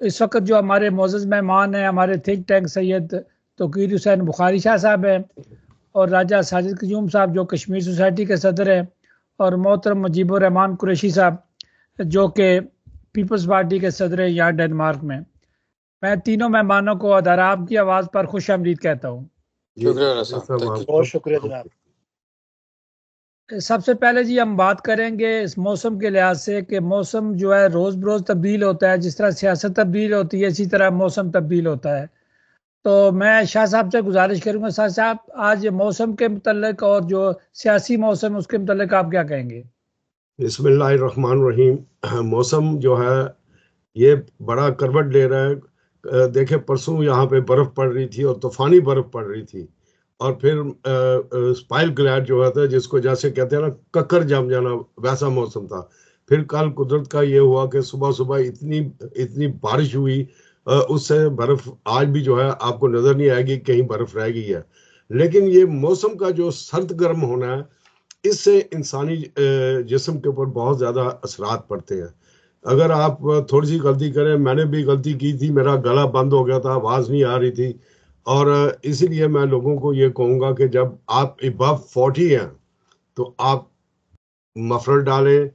इस वक्त जो हमारे मोअज़्ज़ज़ मेहमान हैं, हमारे थिंक टैंक सैयद तौक़ीर हुसैन बुखारी शाह साहब हैं, और राजा साजिद क़यूम साहब जो कश्मीर सोसाइटी के सदर हैं, और मोहतरम मुजीबुर रहमान कुरैशी साहब जो कि पीपल्स पार्टी के सदर हैं यहाँ डेनमार्क में। मैं तीनों मेहमानों को अदाराब की आवाज़ पर खुशामदीद कहता हूँ। बहुत शुक्रिया जनाब। सबसे पहले जी हम बात करेंगे इस मौसम के लिहाज से कि मौसम जो है रोज़ बरोज़ तब्दील होता है। जिस तरह सियासत तब्दील होती है, इसी तरह मौसम तब्दील होता है। तो मैं शाह साहब से गुजारिश करूंगा, शाह साहब आज मौसम के मुतल्लिक और जो सियासी मौसम उसके मुतल्लिक आप क्या कहेंगे? बिस्मिल्लाहिर्रहमानिर्रहीम। मौसम जो है ये बड़ा करवट ले रहा है। देखे परसों यहाँ पे बर्फ पड़ रही थी और तूफानी बर्फ पड़ रही थी, और फिर स्पाइल ग्लैड जो होता है जिसको जैसे कहते हैं ना कक्कर जम जाना, वैसा मौसम था। फिर कल कुदरत का ये हुआ कि सुबह सुबह इतनी इतनी बारिश हुई, उससे बर्फ आज भी जो है आपको नजर नहीं आएगी कहीं बर्फ रह गई है। लेकिन ये मौसम का जो सर्द गर्म होना है, इससे इंसानी जिस्म के ऊपर बहुत ज़्यादा असरात पड़ते हैं। अगर आप थोड़ी सी गलती करें, मैंने भी गलती की थी, मेरा गला बंद हो गया था, आवाज़ नहीं आ रही थी, और इसीलिए मैं लोगों को ये कहूँगा कि जब आप अबव 40 हैं तो आप मफलर डालें,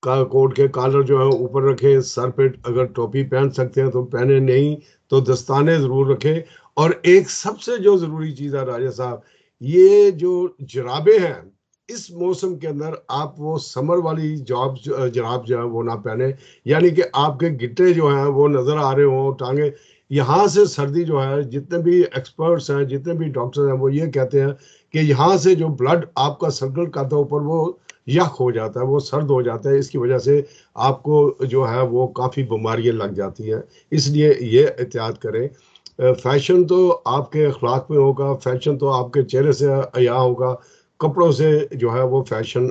कोट के कॉलर जो है ऊपर रखें, सर पे अगर टोपी पहन सकते हैं तो पहने, नहीं तो दस्ताने ज़रूर रखें। और एक सबसे जो ज़रूरी चीज़ है राजा साहब, ये जो जुराबें हैं इस मौसम के अंदर आप वो समर वाली जुराब जो है वो ना पहने, यानी कि आपके गिट्टे जो हैं वो नज़र आ रहे हों, टांगे। यहाँ से सर्दी जो है, जितने भी एक्सपर्ट्स हैं, जितने भी डॉक्टर्स हैं, वो ये कहते हैं कि यहाँ से जो ब्लड आपका सर्कल करता है ऊपर, वो यख हो जाता है, वो सर्द हो जाता है। इसकी वजह से आपको जो है वो काफ़ी बीमारियां लग जाती हैं, इसलिए ये एहतियात करें। फैशन तो आपके अखलाक में होगा, फैशन तो आपके चेहरे से अया होगा, कपड़ों से जो है वो फैशन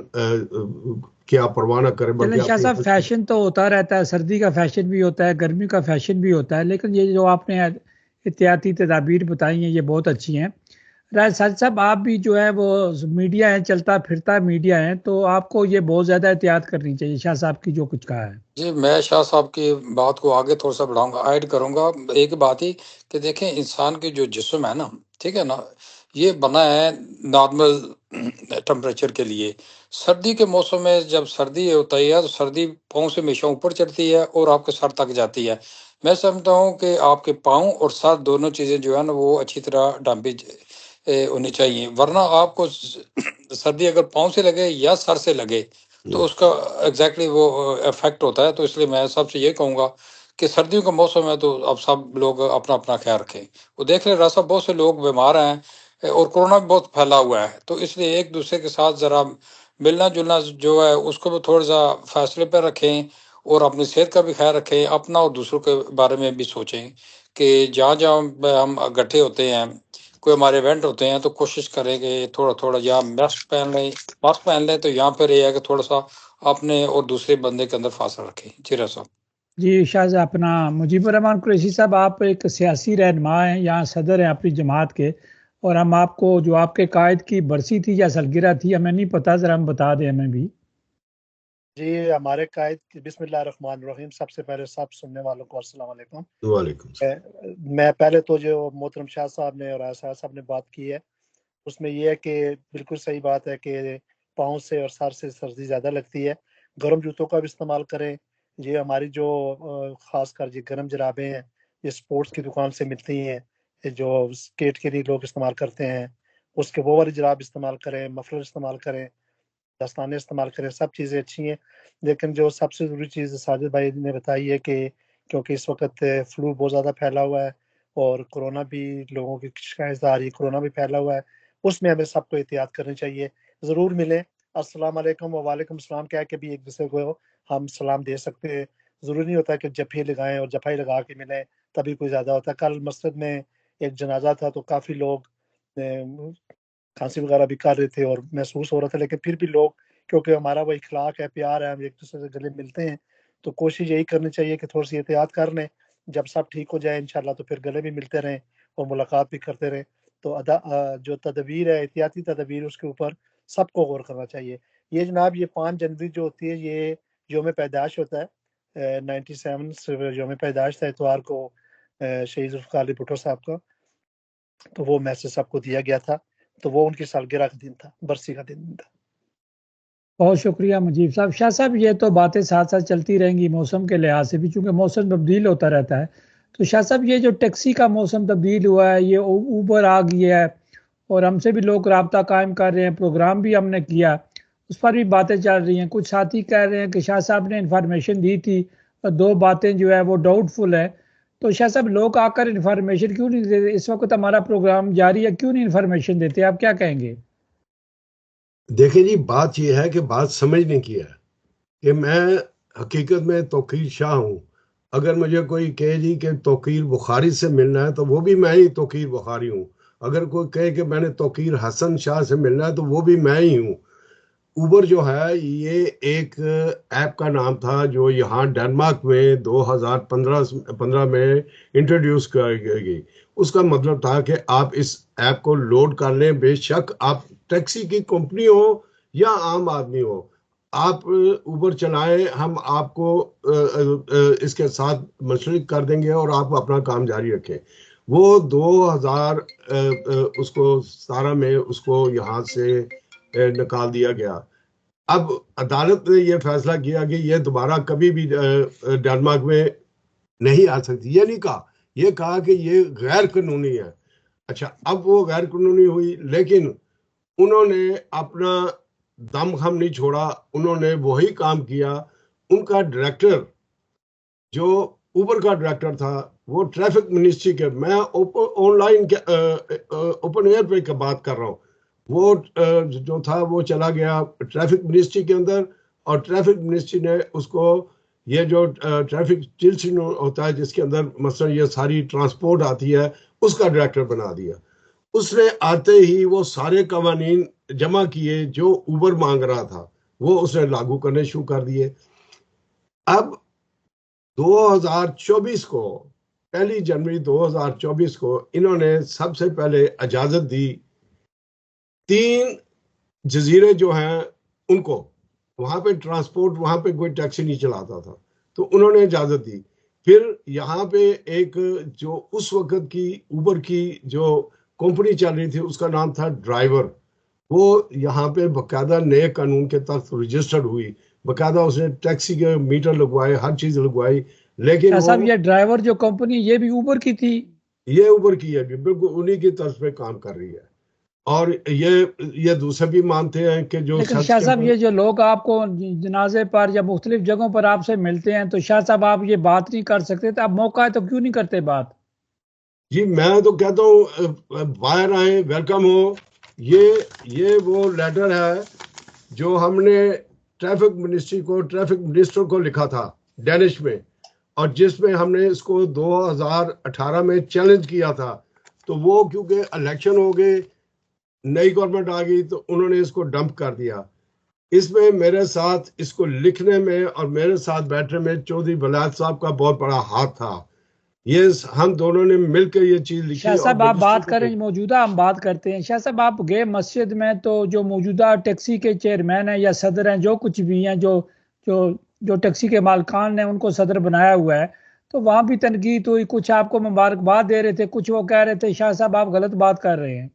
क्या परवाह ना करें। चलें शाह साहब, फैशन तो होता रहता है, सर्दी का फैशन भी होता है, गर्मी का फैशन भी होता है, लेकिन ये जो आपने एहतियाती तदाबीर बताई हैं ये बहुत अच्छी हैं। साजिद साहब, आप भी जो है वो मीडिया है, चलता फिरता मीडिया है, तो आपको ये बहुत ज़्यादा एहतियात करनी चाहिए। शाह साहब की जो कुछ कहा है जी, मैं शाह साहब की बात को आगे थोड़ा सा बढ़ाऊंगा, ऐड करूंगा। एक बात ही कि देखें, इंसान की जो जिस्म है ना, ठीक है ना, ये बना है नॉर्मल टेम्परेचर के लिए। सर्दी के मौसम में जब सर्दी होता है तो सर्दी पाँव से हमेशा ऊपर चढ़ती है और आपके सर तक जाती है। मैं समझता हूँ कि आपके पाँव और सर दोनों चीज़ें जो है ना वो अच्छी तरह ढांपी होनी चाहिए, वरना आपको सर्दी अगर पाँव से लगे या सर से लगे तो उसका एग्जैक्टली वो इफेक्ट होता है। तो इसलिए मैं सबसे ये कहूँगा कि सर्दियों का मौसम है तो अब सब लोग अपना अपना ख्याल रखें। वो देख रहे रास्ता बहुत से लोग बीमार हैं और कोरोना भी बहुत फैला हुआ है, तो इसलिए एक दूसरे के साथ ज़रा मिलना जुलना जो है उसको भी थोड़ा सा फैसले पर रखें और अपनी सेहत का भी ख्याल रखें, अपना और दूसरों के बारे में भी सोचें कि जहाँ जहाँ हम इकट्ठे होते हैं, कोई हमारे इवेंट होते हैं, तो कोशिश करें कि थोड़ा थोड़ा या मास्क पहन लें, तो यहाँ पर यह है कि थोड़ा सा अपने और दूसरे बंदे के अंदर फासला रखें। जी साहब। जी शाह साहब, अपना मुजीबुर रहमान कुरैशी साहब, आप एक सियासी रहनुमा हैं, यहाँ सदर हैं अपनी जमात के, और हम आपको जो आपके कायद की बरसी थी या सालगिरह थी, हमें नहीं पता, ज़रा हम बता दें हमें भी। जी, हमारे कायद की बिस्मिल्लाहिर्रहमानिर्रहीम। सबसे पहले सब सुनने वालों को अस्सलाम वालेकुम। मैं पहले तो जो मोहतरम शाह साहब ने और आयशा साहब ने बात की है उसमें यह है कि बिल्कुल सही बात है कि पाँव से और सर से सर्दी ज़्यादा लगती है। गर्म जूतों का भी इस्तेमाल करें। ये हमारी जो ख़ासकर ये गर्म जुराबें हैं, ये स्पोर्ट्स की दुकान से मिलती हैं, ये जो स्केट के लिए लोग इस्तेमाल करते हैं, उसके वो वाली जुराब इस्तेमाल करें, मफलर इस्तेमाल करें, दस्ताने इस्तेमाल करें, सब चीज़ें अच्छी हैं। लेकिन जो सबसे ज़रूरी चीज़ साजिद भाई ने बताई है कि क्योंकि इस वक़्त फ्लू बहुत ज़्यादा फैला हुआ है और कोरोना भी लोगों की शिकायत आ रही है, कोरोना भी फैला हुआ है, उसमें हमें सबको एहतियात करनी चाहिए। ज़रूर मिलें, अस्सलाम वालेकुम व वालेकुम सलाम कह के भी एक दूसरे को हम सलाम दे सकते हैं। ज़रूरी नहीं होता कि जफ़े लगाएँ और जफ़ाई लगा के मिलें तभी कोई ज़्यादा होता है। कल मस्जिद में एक जनाज़ा था तो काफ़ी लोग खांसी वगैरह भी कर रहे थे और महसूस हो रहा था, लेकिन फिर भी लोग, क्योंकि हमारा वो इखलाक है, प्यार है, हम एक दूसरे से गले मिलते हैं, तो कोशिश यही करनी चाहिए कि थोड़ी सी एहतियात कर लें। जब सब ठीक हो जाए इंशाल्लाह तो फिर गले भी मिलते रहें और मुलाकात भी करते रहें। तो जो तदबीर है, एहतियाती तदबीर, उसके ऊपर सबको गौर करना चाहिए। ये जनाब, ये 5 जनवरी जो होती है, ये योम पैदाइश होता है 97 योम पैदाइश था इतवार को शहीद जुल्फ़िकार अली भुट्टो साहब का, तो वो मैसेज सबको दिया गया था, तो वो उनकी सालगिरह का दिन था, बरसी का दिन था। बहुत शुक्रिया मुजीब साहब। शाह साहब, ये तो बातें साथ साथ चलती रहेंगी मौसम के लिहाज से भी, चूँकि मौसम तब्दील होता रहता है। तो शाह साहब, ये जो टैक्सी का मौसम तब्दील हुआ है, ये ऊबर आ गई है और हमसे भी लोग रब्ता कायम कर रहे हैं, प्रोग्राम भी हमने किया, उस पर भी बातें चल रही हैं। कुछ साथी कह रहे हैं कि शाह साहब ने इन्फॉर्मेशन दी थी और 2 बातें जो है वो डाउटफुल है। तो शाह साहब, लोग आकर इन्फॉर्मेशन क्यों नहीं देते? इस वक्त हमारा प्रोग्राम जारी है, क्यों नहीं इन्फॉर्मेशन देते? आप क्या कहेंगे? देखिए जी, बात यह है कि बात समझने की है कि मैं हकीकत में तौकीर शाह हूँ। अगर मुझे कोई कहे जी कि तौकीर बुखारी से मिलना है तो वो भी मैं ही तौकीर बुखारी हूँ। अगर कोई कहे कि मैंने तौकीर हसन शाह से मिलना है तो वो भी मैं ही हूँ। उबर जो है ये एक ऐप का नाम था जो यहाँ डेनमार्क में 2015 में इंट्रोड्यूस कर गई। उसका मतलब था कि आप इस ऐप को लोड कर लें, बेशक आप टैक्सी की कंपनी हो या आम आदमी हो, आप उबर चलाएं, हम आपको इसके साथ मशरिक कर देंगे और आप अपना काम जारी रखें। वो 2017 में उसको यहाँ से निकाल दिया गया। अब अदालत ने यह फैसला किया कि यह दोबारा कभी भी डेनमार्क में नहीं आ सकती। ये नहीं कहा, यह कहा कि ये गैर कानूनी है। अच्छा, अब वो गैर कानूनी हुई, लेकिन उन्होंने अपना दमखम नहीं छोड़ा, उन्होंने वही काम किया। उनका डायरेक्टर जो उबर का डायरेक्टर था वो ट्रैफिक मिनिस्ट्री के, मैं ऑनलाइन ओपन एयर पे बात कर रहा हूँ, वो जो था वो चला गया ट्रैफिक मिनिस्ट्री के अंदर, और ट्रैफिक मिनिस्ट्री ने उसको ये जो ट्रैफिक चिल्सिन होता है जिसके अंदर मसलन ये सारी ट्रांसपोर्ट आती है, उसका डायरेक्टर बना दिया। उसने आते ही वो सारे कवानीन जमा किए जो उबर मांग रहा था, वो उसने लागू करने शुरू कर दिए। अब 2024 को, 1 जनवरी 2024 को इन्होंने सबसे पहले इजाजत दी 3 जजीरे जो हैं उनको, वहां पे ट्रांसपोर्ट, वहां पे कोई टैक्सी नहीं चलाता था, तो उन्होंने इजाजत दी। फिर यहाँ पे एक जो उस वक्त की उबर की जो कंपनी चल रही थी उसका नाम था ड्राइवर, वो यहाँ पे बकायदा नए कानून के तहत रजिस्टर्ड हुई, बकायदा उसने टैक्सी के मीटर लगवाए, हर चीज लगवाई। लेकिन साहब, ये ड्राइवर जो कंपनी ये भी उबर की थी? ये उबर की है, बिल्कुल उन्हीं की तरफ पे काम कर रही है। और ये दूसरे भी मानते हैं कि जो शाह साहब, ये जो लोग आपको जनाजे पर या मुख्तलिफ जगहों पर आपसे मिलते हैं, तो शाह साहब आप ये बात नहीं कर सकते? तो आप मौका है तो क्यों नहीं करते बात? जी मैं तो कहता हूँ बाहर आए, वेलकम हो। ये वो लेटर है जो हमने ट्रैफिक मिनिस्ट्री को, ट्रैफिक मिनिस्टर को लिखा था डेनिश में, और जिसमें हमने इसको 2018 में चैलेंज किया था। तो वो क्योंकि इलेक्शन हो गए, नई गवर्नमेंट आ गई, तो उन्होंने इसको डंप कर दिया। इसमें मेरे साथ इसको लिखने में और मेरे साथ बैठने में चौधरी वलायत साहब का बहुत बड़ा हाथ था। ये हम दोनों ने मिलकर ये चीज लिखी। शाह साहब, आप बात करें मौजूदा, हम बात करते हैं। शाह साहब, आप गए मस्जिद में, तो जो मौजूदा टैक्सी के चेयरमैन हैं या सदर हैं, जो कुछ भी हैं, जो जो जो टैक्सी के मालकान ने उनको सदर बनाया हुआ है, तो वहां भी तनकीद हुई, कुछ आपको मुबारकबाद दे रहे थे, कुछ वो कह रहे थे शाह साहब आप गलत बात कर रहे हैं।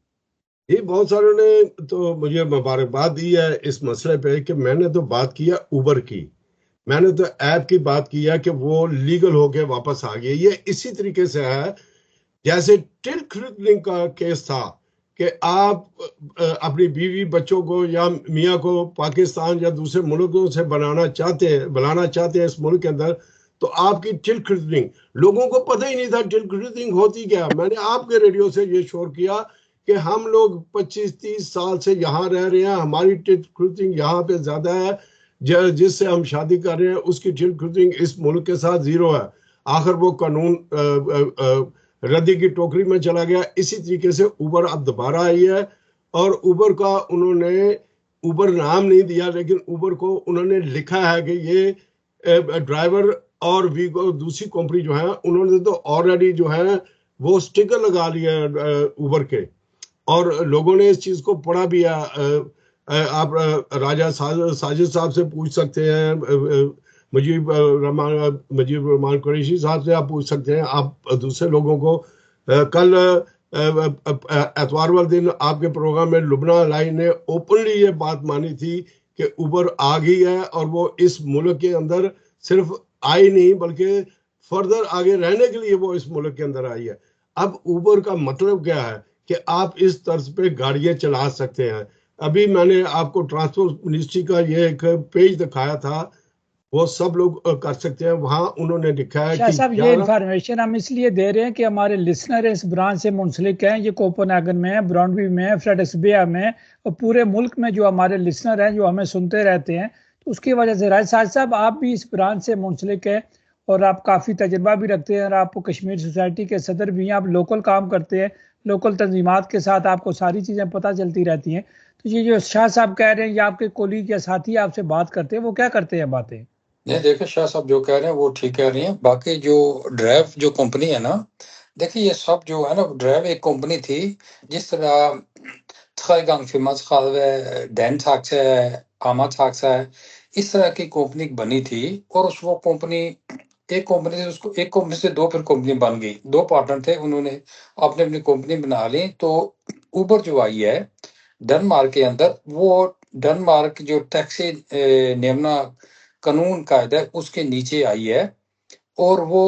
ये बहुत सारों ने तो मुझे मुबारकबाद दी है इस मसले पे कि मैंने तो बात किया उबर की, मैंने तो ऐप की बात की है कि वो लीगल होके वापस आ गई। ये इसी तरीके से है जैसे टिल क्रिकलिंग का केस था कि आप अपनी बीवी बच्चों को या मियाँ को पाकिस्तान या दूसरे मुल्कों से बुलाना चाहते हैं इस मुल्क के अंदर, तो आपकी टिल क्रिकलिंग, लोगों को पता ही नहीं था टिल क्रिकलिंग होती क्या। मैंने आपके रेडियो से ये शोर किया कि हम लोग 25-30 साल से यहाँ रह रहे हैं, हमारी टिल क्रिकलिंग यहाँ पे ज्यादा है, जिससे हम शादी कर रहे हैं उसकी टिल क्रिकलिंग इस मुल्क के साथ 0 है। आखिर वो कानून रद्दी की टोकरी में चला गया। इसी तरीके से उबर अब दोबारा आई है, और उबर का उन्होंने उबर नाम नहीं दिया, लेकिन उबर को उन्होंने लिखा है कि ये ड्राइवर और वीगो दूसरी कंपनी जो है उन्होंने तो ऑलरेडी जो है वो स्टिकर लगा लिया उबर के, और लोगों ने इस चीज को पढ़ा भी है। आप राजा साजिद साहब से पूछ सकते हैं, मुजीब रहमान कुरैशी साहब से आप पूछ सकते हैं, आप दूसरे लोगों को कल एतवार वाले दिन आपके प्रोग्राम में लुबना लाई ने ओपनली ये बात मानी थी कि उबर आ गई है और वो इस मुल्क के अंदर सिर्फ आई नहीं बल्कि फर्दर आगे रहने के लिए वो इस मुल्क के अंदर आई है। अब उबर का मतलब क्या है कि आप इस तर्ज पे गाड़ियां चला सकते हैं। अभी मैंने आपको ट्रांसपोर्ट मिनिस्ट्री का ये एक पेज दिखाया था, वो सब लोग कर सकते हैं। वहां उन्होंने लिखा है शाह कि साहब ये इन्फॉर्मेशन हम इसलिए दे रहे हैं कि हमारे लिसनर इस ब्रांच से मुंसलिक हैं, ये कोपेनहेगन में है, ब्रॉन्डबी में है, फ्रेडरिक्सबर्ग में, और पूरे मुल्क में जो हमारे लिसनर हैं जो हमें सुनते रहते हैं, तो उसकी वजह से राज साहब आप भी इस ब्रांच से मुंसलिक हैं और आप काफ़ी तजर्बा भी रखते हैं और आप कश्मीर सोसाइटी के सदर भी हैं, आप लोकल काम करते हैं, लोकल तंजीमात के साथ आपको सारी चीज़ें पता चलती रहती हैं। तो ये जो शाह साहब कह रहे हैं या आपके कोलीग या साथी आपसे बात करते हैं, वो क्या करते हैं बातें? नहीं, देखिए शाह साहब जो कह रहे हैं वो ठीक कह रही हैं। बाकी जो ड्राइव जो कंपनी है ना, देखिए ये सब जो है ना, ड्राइव एक कंपनी थी जिस तरह Treigang firmas डैन थाक्स है, आमा थाक्स है, इस तरह की कंपनी बनी थी। और उस वो कंपनी एक कंपनी से दो फिर कंपनी बन गई। दो पार्टनर थे, उन्होंने अपनी अपनी कंपनी बना ली। तो उबर जो आई है डेनमार्क के अंदर, वो डेनमार्क जो टैक्सी नियमना कानून कायदा उसके नीचे आई है और वो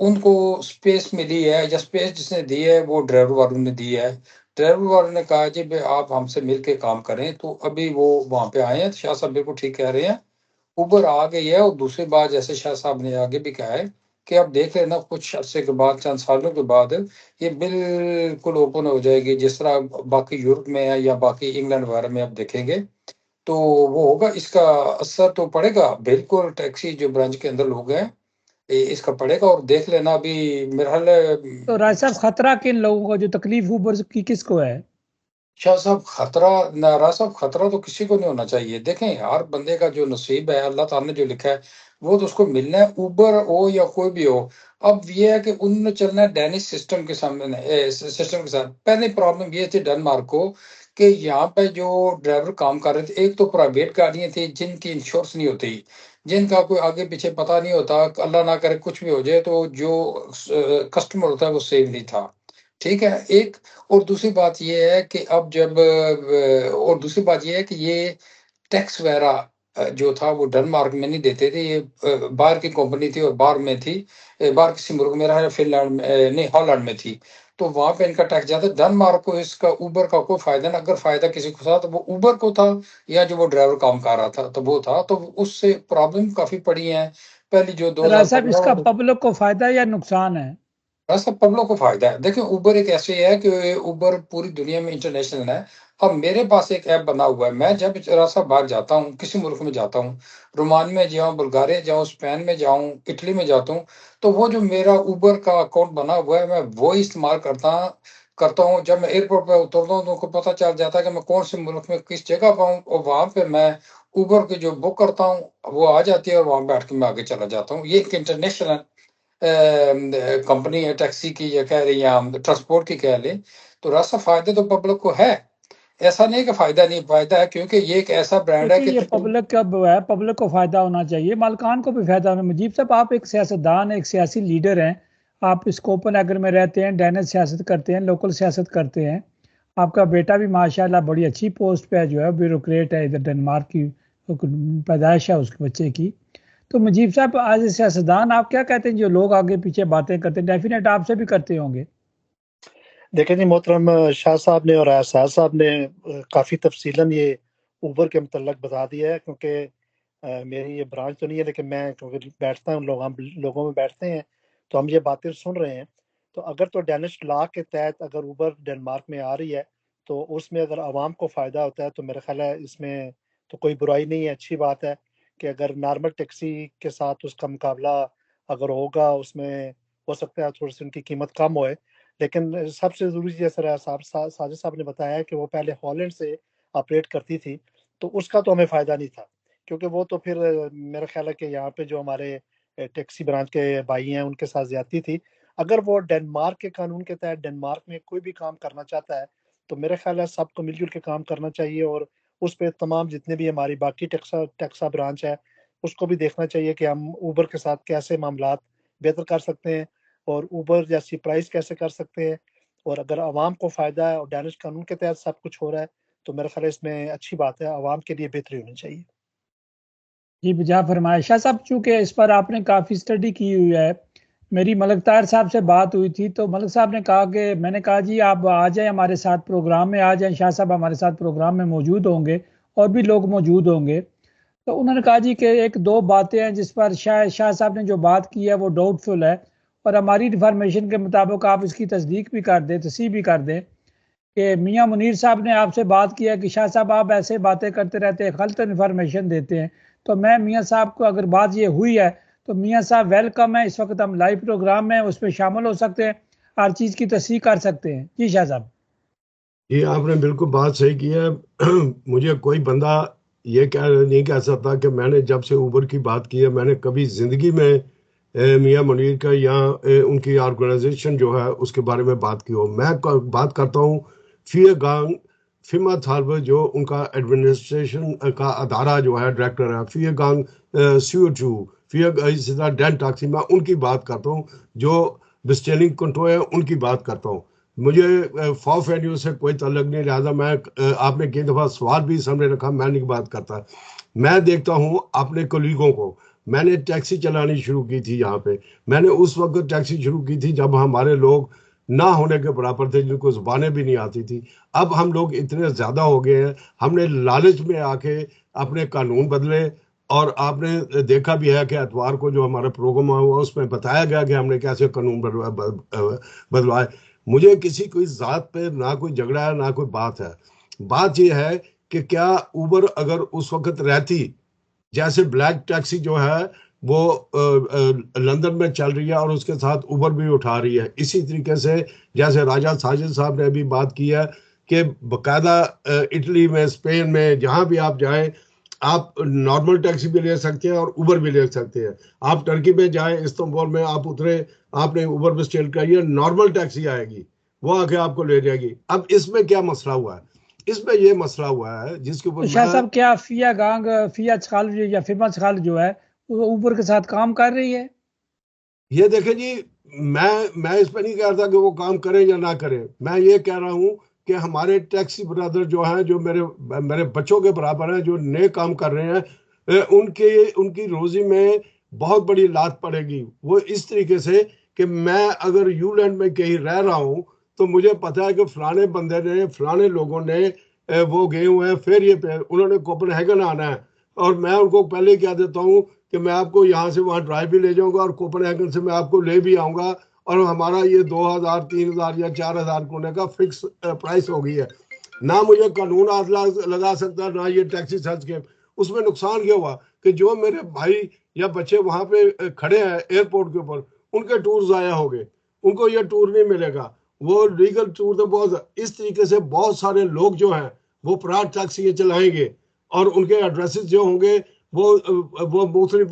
उनको स्पेस मिली है, या स्पेस जिसने दी है वो ड्राइवर वालों ने दी है। ड्राइवर वालों ने कहा जी भाई आप हमसे मिलके काम करें, तो अभी वो वहां पे आए हैं। शाह साहब बिल्कुल ठीक कह रहे हैं, उबर आ गई है। और दूसरी बात, जैसे शाह साहब ने आगे भी कहा है कि अब देख लेना कुछ अरसे के बाद, चंद सालों के बाद ये बिल्कुल ओपन हो जाएगी, जिस तरह बाकी यूरोप में है या बाकी इंग्लैंड वगैरह में आप देखेंगे तो वो होगा। इसका असर तो पड़ेगा बिल्कुल, टैक्सी जो ब्रांच के अंदर लोग हैं इसका पड़ेगा। और देख लेना अभी मेरा हाल तो राज साहब खतरा किन लोगों को, जो तकलीफ उबर की किसको है? शाह साहब खतरा, नाराज साहब खतरा तो किसी को नहीं होना चाहिए। देखें हर बंदे का जो नसीब है, अल्लाह ताला ने जो लिखा है वो तो उसको मिलना है, उबर हो या कोई भी हो। अब ये है कि उन्होंने चलना है डेनिश सिस्टम के सामने, सिस्टम के साथ। पहले प्रॉब्लम ये थी डेनमार्क को कि यहाँ पे जो ड्राइवर काम कर रहे थे, एक तो प्राइवेट गाड़ियां थी जिनकी इंश्योरेंस नहीं होती, जिनका कोई आगे पीछे पता नहीं होता, अल्लाह ना करे कुछ भी हो जाए तो जो कस्टमर होता है वो सेफ नहीं था। ठीक है एक। और दूसरी बात ये है कि अब जब और दूसरी बात ये है कि ये टैक्स वगैरह जो था वो डेनमार्क में नहीं देते थे। ये बाहर की कंपनी थी और बाहर में थी, बाहर किसी मुल्क में रहा, फिनलैंड में नहीं, हॉलैंड में थी। तो वहां पे इनका टैक्स ज्यादा। डेनमार्क को इसका उबर का कोई फायदा ना, अगर फायदा किसी को था तो वो उबर को था, या जो वो ड्राइवर काम कर रहा था तो वो था। तो उससे प्रॉब्लम काफी पड़ी है। पहली जो राज साहब 2015 इसका पब्लिक को फायदा या नुकसान है? ऐसा पब्लिक को फायदा है। देखिए उबर एक ऐसे है कि उबर पूरी दुनिया में इंटरनेशनल है। अब मेरे पास एक ऐप बना हुआ है, मैं जब जरा सा बाहर जाता हूँ, किसी मुल्क में जाता हूँ, रोमानिया में जाऊँ, बुल्गारिया जाऊँ, स्पेन में जाऊँ, इटली में जाता हूँ, तो वो जो मेरा उबर का अकाउंट बना हुआ है मैं वो इस्तेमाल करता हूँ। जब मैं एयरपोर्ट पर उतरता हूँ तो उनको पता चल जाता है कि मैं कौन से मुल्क में किस जगह पर हूँ, और वहां पे मैं उबर की जो बुक करता हूँ वो आ जाती है और वहां बैठ के मैं आगे चला जाता हूँ। ये एक इंटरनेशनल कंपनी है टैक्सी की, या कह रही हम ट्रांसपोर्ट की कह लें। तो रास्ता फायदे तो पब्लिक को है, ऐसा नहीं कि फायदा नहीं, फायदा है, क्योंकि ये एक ऐसा ब्रांड है देखिए कि ये पब्लिक का है, पब्लिक को फायदा होना चाहिए, मालकान को भी फायदा होना। मुजीब साहब आप एक सियासतदान, एक सियासी लीडर हैं, आप इस कोपेनहेगन में रहते हैं, डैनिश सियासत करते हैं, लोकल सियासत करते हैं, आपका बेटा भी माशाल्लाह बड़ी अच्छी पोस्ट पे है, जो है ब्यूरोक्रेट है, इधर डेनमार्क की पैदाइश है उसके बच्चे की। तो मुजीब साहब आज सियासतदान आप क्या कहते हैं, जो लोग आगे पीछे बातें करते हैं, डेफिनेट आपसे भी करते होंगे? देखें जी मोहतरम शाह साहब ने और एहसास साहब ने काफ़ी तफसीलन ये उबर के मतलब बता दिया है, क्योंकि मेरी ये ब्रांच तो नहीं है, लेकिन मैं क्योंकि बैठता हूँ लोगों में बैठते हैं तो हम ये बातें सुन रहे हैं। तो अगर तो डेनिश लॉ के तहत अगर उबर डेनमार्क में आ रही है तो उसमें अगर आवाम को फ़ायदा होता है तो मेरा ख्याल है इसमें तो कोई बुराई नहीं है, अच्छी बात है कि अगर नॉर्मल टैक्सी के साथ उसका मुकाबला अगर होगा, उसमें हो सकता है थोड़ी सी उनकी कीमत कम होए। लेकिन सबसे ज़रूरी जैसा साजिद साहब ने बताया कि वो पहले हॉलैंड से ऑपरेट करती थी, तो उसका तो हमें फ़ायदा नहीं था, क्योंकि वो तो फिर मेरा ख़्याल है कि यहाँ पे जो हमारे टैक्सी ब्रांच के भाई हैं उनके साथ ज़्यादती थी। अगर वो डेनमार्क के कानून के तहत डेनमार्क में कोई भी काम करना चाहता है तो मेरा ख़्याल है सबको मिलजुल के काम करना चाहिए, और उस पे तमाम जितने भी हमारी बाकी टैक्सा ब्रांच है उसको भी देखना चाहिए कि हम ऊबर के साथ कैसे मामलात बेहतर कर सकते हैं और ऊबर जैसी प्राइस कैसे कर सकते हैं। और अगर आवाम को फ़ायदा है और डैनिश कानून के तहत सब कुछ हो रहा है, तो मेरा ख्याल है इसमें अच्छी बात है, आवाम के लिए बेहतरी होनी चाहिए। जी बजा फरमाया शाह साहब, चूँकि इस पर आपने काफ़ी स्टडी की हुई है, मेरी मलक ताहिर साहब से बात हुई थी तो मलक साहब ने कहा कि मैंने कहा जी आप आ जाएं हमारे साथ प्रोग्राम में, आ जाएं शाह साहब हमारे साथ प्रोग्राम में मौजूद होंगे और भी लोग मौजूद होंगे। तो उन्होंने कहा जी कि एक दो बातें हैं जिस पर शाह साहब ने जो बात की है वो डाउटफुल है, और हमारी इन्फॉर्मेशन के मुताबिक आप इसकी तस्दीक भी कर दें, तस्दीक भी कर दें कि मियाँ मुनीर साहब ने आपसे बात किया कि शाह साहब आप ऐसे बातें करते रहते हैं, गलत इन्फॉर्मेशन देते हैं। तो मैं मियाँ साहब को, अगर बात ये हुई है तो मियाँ साहब वेलकम है, इस वक्त हम लाइव प्रोग्राम में उस पर शामिल हो सकते हैं, हर चीज़ की तस्दीक कर सकते हैं। जी शाह साहब। ये आपने बिल्कुल बात सही की है। मुझे कोई बंदा ये नहीं कह सकता कि मैंने जब से ऊबर की बात की है मैंने कभी जिंदगी में मियाँ मुनीर का या उनकी ऑर्गेनाइजेशन जो है उसके बारे में बात की हो। मैं बात करता हूँ फिमा थालब जो उनका एडमिनिस्ट्रेशन का अदारा जो है, डायरेक्टर है फियगांग CO2 फिया डेन टैक्सी, मैं उनकी बात करता हूँ। जो बिस्टेलिंग कंट्रोल है उनकी बात करता हूँ। मुझे फॉफ एन्यू से कोई तल्लक नहीं, लिहाजा मैं आपने कई दफ़ा सवाल भी सामने रखा, मैं नहीं बात करता। मैं देखता हूँ अपने कोलीगों को। मैंने टैक्सी चलानी शुरू की थी यहाँ पे, मैंने उस वक्त टैक्सी शुरू की थी जब हमारे लोग ना होने के बराबर थे, जिनको जुबानें भी नहीं आती थी। अब हम लोग इतने ज़्यादा हो गए हैं, हमने लालच में आके अपने कानून बदले। और आपने देखा भी है कि एतवार को जो हमारा प्रोग्राम हुआ उसमें बताया गया कि हमने कैसे कानून बदलवाए। मुझे किसी कोई ज़ात पे ना कोई झगड़ा है ना कोई बात है। बात यह है कि क्या ऊबर अगर उस वक्त रहती, जैसे ब्लैक टैक्सी जो है वो लंदन में चल रही है और उसके साथ ऊबर भी उठा रही है, इसी तरीके से जैसे राजा साजिद साहब ने अभी बात की है कि बाकायदा इटली में, स्पेन में, जहाँ भी आप जाएं आप नॉर्मल टैक्सी भी ले सकते हैं और ऊबर भी ले सकते हैं। आप टर्की में जाएं, इस्तांबुल में आप उतरे, आपने ऊबर में स्टेल करिए, नॉर्मल टैक्सी आएगी, वो आके आपको ले जाएगी। अब इसमें क्या मसला हुआ है? इसमें ये मसला हुआ है जिसके ऊपर शाह साहब, क्या फिया छाल या फिमा छाल जो है वो ऊबर के साथ काम कर रही है? ये देखें जी, मैं इस पर नहीं कह रहा कि वो काम करें या ना करें। मैं ये कह रहा हूँ कि हमारे टैक्सी ब्रदर जो हैं, जो मेरे बच्चों के बराबर हैं, जो नए काम कर रहे हैं, उनकी रोजी में बहुत बड़ी लात पड़ेगी। वो इस तरीके से कि मैं अगर यूलैंड में कहीं रह रहा हूँ तो मुझे पता है कि फलाने बंदे ने, फलाने लोगों ने वो गए हुए हैं, फिर ये उन्होंने कोपनहेगन आना है, और मैं उनको पहले ही कह देता हूँ कि मैं आपको यहाँ से वहाँ ड्राइव भी ले जाऊंगा और कोपनहेगन से मैं आपको ले भी आऊंगा, और हमारा ये 2000, 3000 या 4000 कोने का फिक्स प्राइस हो गई है। ना मुझे कानून हाथ लगा सकता, ना ये टैक्सी सर्च के। उसमें नुकसान क्या हुआ कि जो मेरे भाई या बच्चे वहां पे खड़े हैं एयरपोर्ट के ऊपर, उनके टूर ज़ाया हो गए, उनको ये टूर नहीं मिलेगा। वो लीगल टूर तो बहुत, इस तरीके से बहुत सारे लोग जो हैं वो प्राइवेट टैक्सी चलाएंगे और उनके एड्रेसेस जो होंगे वो मुख्तलिफ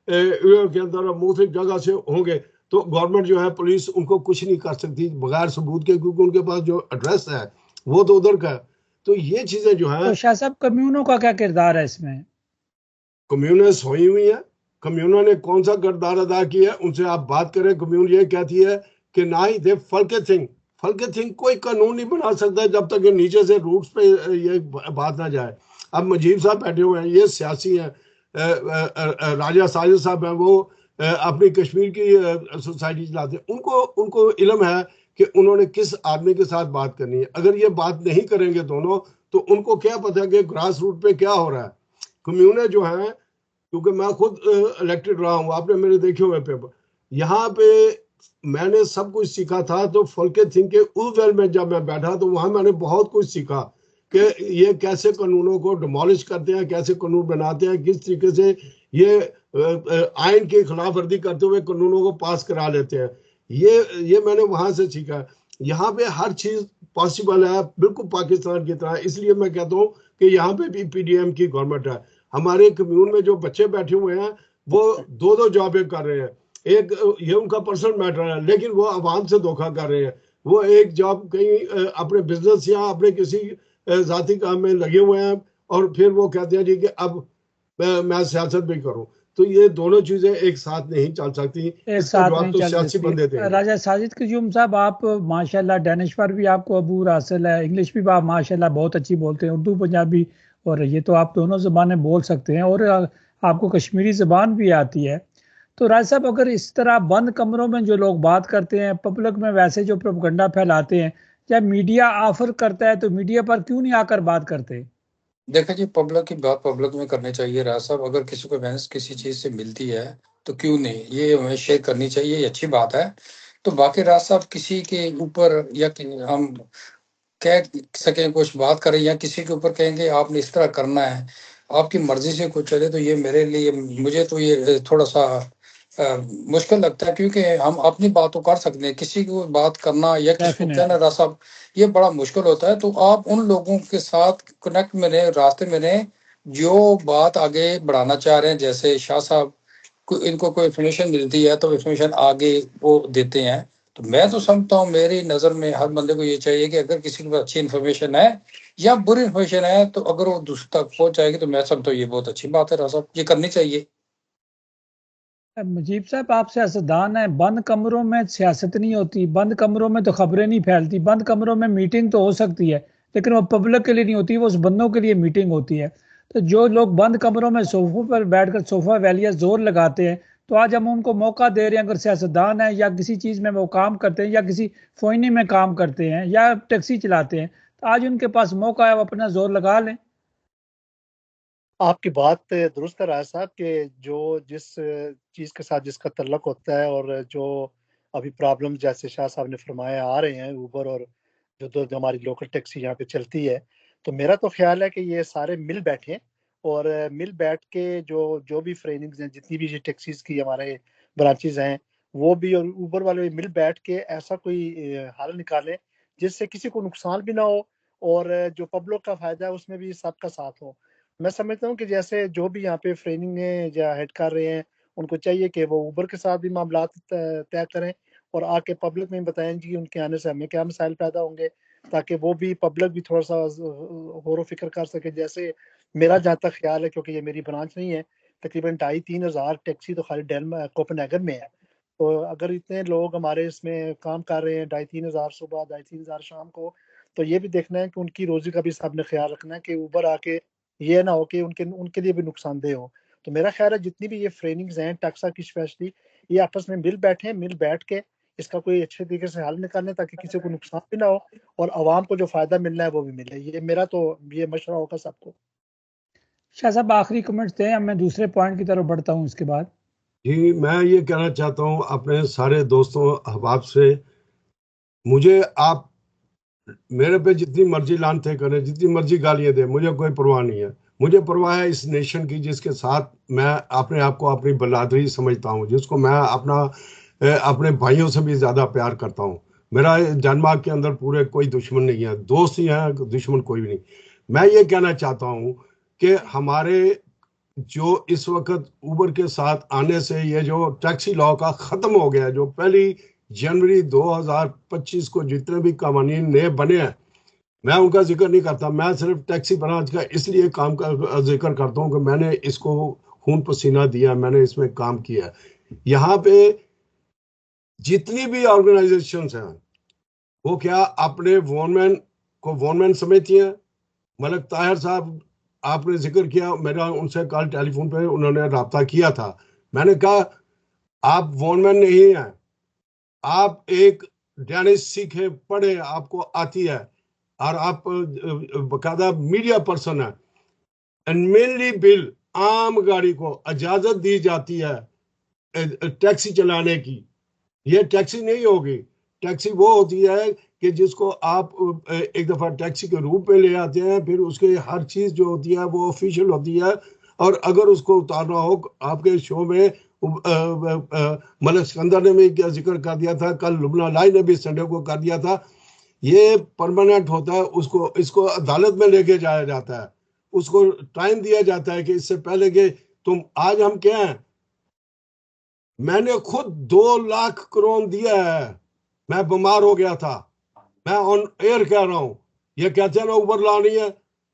के अंदर मुख्तलिफ जगह से होंगे, तो गवर्नमेंट जो है, पुलिस उनको कुछ नहीं कर सकती बगैर सबूत के, क्योंकि उनके पास जो एड्रेस है वो तो उधर का है। तो ये चीजें जो है, तो शाह साहब कम्यूनों का क्या किरदार है इसमें? कम्यूनिस्ट हुई हुई है। कम्यूनों ने कौन सा किरदार अदा किया है, उनसे आप बात करें। कम्यून ये कहती है कि ना ही थे फल के थिंग कोई कानून नहीं बना सकता जब तक ये नीचे से रूट्स पे ये बात ना जाए। अब मजीब साहब बैठे हुए हैं, ये सियासी हैं, राजा साजिद साहब हैं, वो अपनी कश्मीर की सोसाइटी चलाते हैं। उनको इल्म है कि उन्होंने किस आदमी के साथ बात करनी है। अगर ये बात नहीं करेंगे दोनों, तो उनको क्या पता कि ग्रास रूट पे क्या हो रहा है। कम्यूने जो है, क्योंकि मैं खुद इलेक्टेड रहा हूँ, आपने मेरे देखे हुए पेपर, यहाँ पे मैंने सब कुछ सीखा था। तो फलके थिंग के उस में जब मैं बैठा तो वहां मैंने बहुत कुछ सीखा कि ये कैसे कानूनों को डिमोलिश करते हैं, कैसे कानून बनाते हैं, किस तरीके से ये आइन की खिलाफ वर्जी करते हुए कानूनों को पास करा लेते हैं। ये मैंने वहां से सीखा। यहाँ पे हर चीज पॉसिबल है, बिल्कुल पाकिस्तान की तरह। इसलिए मैं कहता हूँ कि यहाँ पे भी PDM की गवर्नमेंट है। हमारे कम्यून में जो बच्चे बैठे हुए हैं वो 2-2 जॉबें कर रहे हैं। एक ये उनका पर्सनल मैटर है, लेकिन वो आवाम से धोखा कर रहे हैं। वो एक जॉब कहीं अपने बिजनेस या अपने किसी जाति काम में लगे हुए हैं, और फिर वो कहते हैं जी कि अब मैं सियासत भी करूं, तो ये दोनों चीजें एक साथ नहीं चल सकती। एक इसका साथ जवाब नहीं तो चल सियासी बंदे सकती। देंगे। राजा साजिद कयूम साहब, आप माशाल्लाह डैनिश पर भी आपको अबूर हासिल है, इंग्लिश भी आप माशाल्लाह बहुत अच्छी बोलते हैं, उर्दू पंजाबी, और ये तो आप दोनों ज़बानें बोल सकते हैं, और आपको कश्मीरी ज़बान भी आती है। तो राज साहब, अगर इस तरह बंद कमरों में जो लोग बात करते हैं, पब्लिक में वैसे जो प्रोपेगेंडा फैलाते हैं, जब मीडिया ऑफर करता है तो मीडिया पर क्यों नहीं आकर बात करते? देखा जी, पब्लिक की बात पब्लिक में करनी चाहिए। राज साहब, अगर किसी को बहस किसी चीज से मिलती है तो क्यों नहीं, ये हमें शेयर करनी चाहिए, ये अच्छी बात है। तो बाकी राज साहब, किसी के ऊपर या हम कह सकें कुछ बात करें या किसी के ऊपर कहेंगे आपने इस तरह करना है, आपकी मर्जी से कुछ चले, तो ये मेरे लिए, मुझे तो ये थोड़ा सा मुश्किल लगता है, क्योंकि हम अपनी बात तो कर सकते हैं, किसी को बात करना या किसी को कहना राज साहब ये बड़ा मुश्किल होता है। तो आप उन लोगों के साथ कनेक्ट में रहें, रास्ते में रहें जो बात आगे बढ़ाना चाह रहे हैं। जैसे शाह साहब इनको कोई इन्फॉर्मेशन मिलती है तो इन्फॉर्मेशन आगे वो देते हैं। तो मैं तो समझता हूँ, मेरी नज़र में हर बंदे को ये चाहिए कि अगर किसी के पास अच्छी इन्फॉर्मेशन है या बुरी इन्फॉर्मेशन है, तो अगर वो दूसरे तक पहुंच जाएगी तो मैं समझता हूँ ये बहुत अच्छी बात है। राजा साहब, ये करनी चाहिए। मुजीब साहब, आप सियासतदान हैं, बंद कमरों में सियासत नहीं होती, बंद कमरों में तो खबरें नहीं फैलती, बंद कमरों में मीटिंग तो हो सकती है लेकिन वो पब्लिक के लिए नहीं होती, वो उस बंदों के लिए मीटिंग होती है। तो जो लोग बंद कमरों में सोफों पर बैठकर सोफा वैलिया जोर लगाते हैं, तो आज हम उनको मौका दे रहे हैं, अगर सियासतदान है या किसी चीज़ में वो काम करते हैं या किसी फोइनी में काम करते हैं या टैक्सी चलाते हैं, तो आज उनके पास मौका है, वो अपना जोर लगा लें। आपकी बात दुरुस्त है राय साहब कि जो जिस चीज़ के साथ जिसका तल्लक होता है, और जो अभी प्रॉब्लम जैसे शाह साहब ने फरमाया आ रहे हैं ऊबर और जो हमारी लोकल टैक्सी यहाँ पे चलती है, तो मेरा तो ख्याल है कि ये सारे मिल बैठे और मिल बैठ के जो जो भी फ्रेनिंग्स हैं, जितनी भी टैक्सीज की हमारे ब्रांचेज हैं, वो भी और ऊबर वाले भी मिल बैठ के ऐसा कोई हल निकालें जिससे किसी को नुकसान भी ना हो और जो पब्लिक का फायदा है उसमें भी सबका साथ हो। मैं समझता हूँ कि जैसे जो भी यहाँ पे फ्रेनिंग है या हेड कर रहे हैं, उनको चाहिए कि वो ऊबर के साथ भी मामला तय करें और आके पब्लिक में बताएं कि उनके आने से हमें क्या मसाइल पैदा होंगे, ताकि वो भी पब्लिक भी थोड़ा सा गौर फिक्र कर सके। जैसे मेरा जहाँ तक ख्याल है, क्योंकि ये मेरी ब्रांच नहीं है, तकरीबन 2,500-3 हज़ार टैक्सी तो खाली कोपेनहेगन में है। तो अगर इतने लोग हमारे इसमें काम कर रहे हैं, 2,500-3 हज़ार सुबह, 2,500-3 हज़ार शाम को, तो ये भी देखना है कि उनकी रोजी का भी सबने ख्याल रखना है कि ऊबर आके ये ना हो कि उनके उनके लिए भी नुकसानदेह हो। तो मेरा ख्याल है जितनी भी ये फ्रेनिंग्स हैं टक्सा की स्पेशली, ये आपस में मिल बैठे, मिल बैठ के इसका कोई अच्छे तरीके से हल निकालें ताकि किसी को नुकसान भी ना हो और आवाम को जो फायदा मिलना है वो भी मिले। ये मेरा तो ये मशवरा होगा सबको। शाह साहब, आखिरी कमेंट्स दें, अब मैं दूसरे पॉइंट की तरफ बढ़ता हूँ इसके बाद। जी, मैं ये कहना चाहता हूँ अपने सारे दोस्तों अहबाब से, मुझे आप मेरे पे जितनी मर्जी लानते करें, जितनी मर्जी गालियां दे, मुझे कोई परवाह नहीं है। मुझे परवाह है इस नेशन की जिसके साथ मैं अपने आप को अपनी बलादरी समझता हूँ, जिसको मैं अपने भाइयों से भी ज्यादा प्यार करता हूँ। मेरा जानमार्ग के अंदर पूरे कोई दुश्मन नहीं है, दोस्त ही हैं, दुश्मन कोई भी नहीं। मैं ये कहना चाहता हूँ कि हमारे जो इस वक्त उबर के साथ आने से ये जो टैक्सी लॉ का खत्म हो गया, जो 1 जनवरी 2025 को जितने भी कानून नए बने हैं, मैं उनका जिक्र नहीं करता। मैं सिर्फ टैक्सी ब्रांच का इसलिए काम का जिक्र करता हूँ कि मैंने इसको खून पसीना दिया, मैंने इसमें काम किया। यहाँ पे जितनी भी ऑर्गेनाइजेशंस हैं वो क्या अपने वॉनमैन को वॉनमैन समझती हैं। मलिक ताहिर साहब आपने जिक्र किया, मेरा उनसे कल टेलीफोन पे उन्होंने रब्ता किया था। मैंने कहा आप वॉनमैन नहीं हैं, आप एक डैनिश सीखे पढ़े, आपको आती है और आप बकायदा मीडिया पर्सन है। एंड मेनली बिल आम गाड़ी को इजाजत दी जाती है टैक्सी चलाने की। ये टैक्सी नहीं होगी। टैक्सी वो होती है कि जिसको आप एक दफा टैक्सी के रूप में ले आते हैं, फिर उसके हर चीज जो होती है वो ऑफिशियल होती है। और अगर उसको उतारना हो, आपके शो में मलिक सिकंदर ने भी जिक्र कर दिया था, कल लुबना लाई ने भी संडे को कर दिया था, ये परमानेंट होता है। उसको इसको अदालत में लेके जाया जाता है, उसको टाइम दिया जाता है कि इससे पहले कि तुम आज हम क्या हैं। मैंने खुद 2 लाख करोड़ दिया है, मैं बीमार हो गया था, मैं ऑन एयर कह रहा हूं। ये कहते हैं ना उबर लानी है,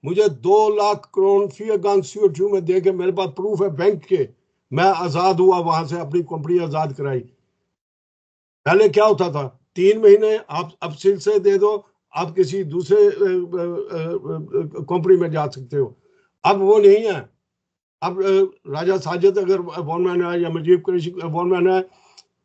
मुझे 2 लाख करोड़ फीगान CO2 में दे के, मेरे पास प्रूफ है बैंक के, मैं आजाद हुआ, वहां से अपनी कंपनी आजाद कराई। पहले क्या होता था, 3 महीने आप अब सिल से दे दो, आप किसी दूसरे कंपनी में जा सकते हो। अब वो नहीं है। अब राजा साजिद अगर वॉलमैन है या मुजीब कुरैशी वॉलमैन है,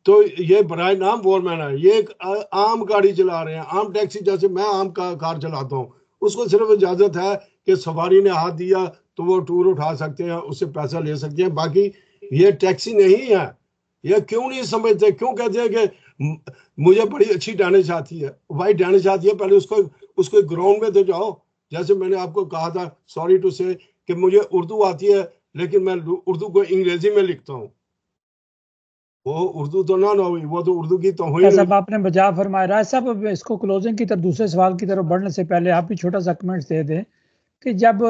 तो ये बराए नाम वॉलमैन है, ये एक आम गाड़ी चला रहे हैं, आम टैक्सी, जैसे मैं आम कार चलाता हूँ। उसको सिर्फ इजाजत है कि सवारी ने हाथ दिया तो वो टूर उठा सकते हैं, उससे पैसा ले सकते हैं, बाकी ये टैक्सी नहीं है। ये क्यों नहीं समझते, क्यों कहते हैं कि मुझे बड़ी अच्छी डैनिश आती है। भाई डैनिश आती है, पहले उसको ग्राउंड में तो जाओ। जैसे मैंने आपको कहा था, सॉरी टू से, कि मुझे उर्दू आती है, लेकिन मैं उर्दू को अंग्रेजी में लिखता हूँ। वो उर्दू तो ना हुई, वो तो उर्दू की तौहीन साहब आपने बजा फरमाया। राज साहब इसको क्लोजिंग की तरफ, दूसरे सवाल की तरफ बढ़ने से पहले आप भी छोटा सा कमेंट दे दें कि जब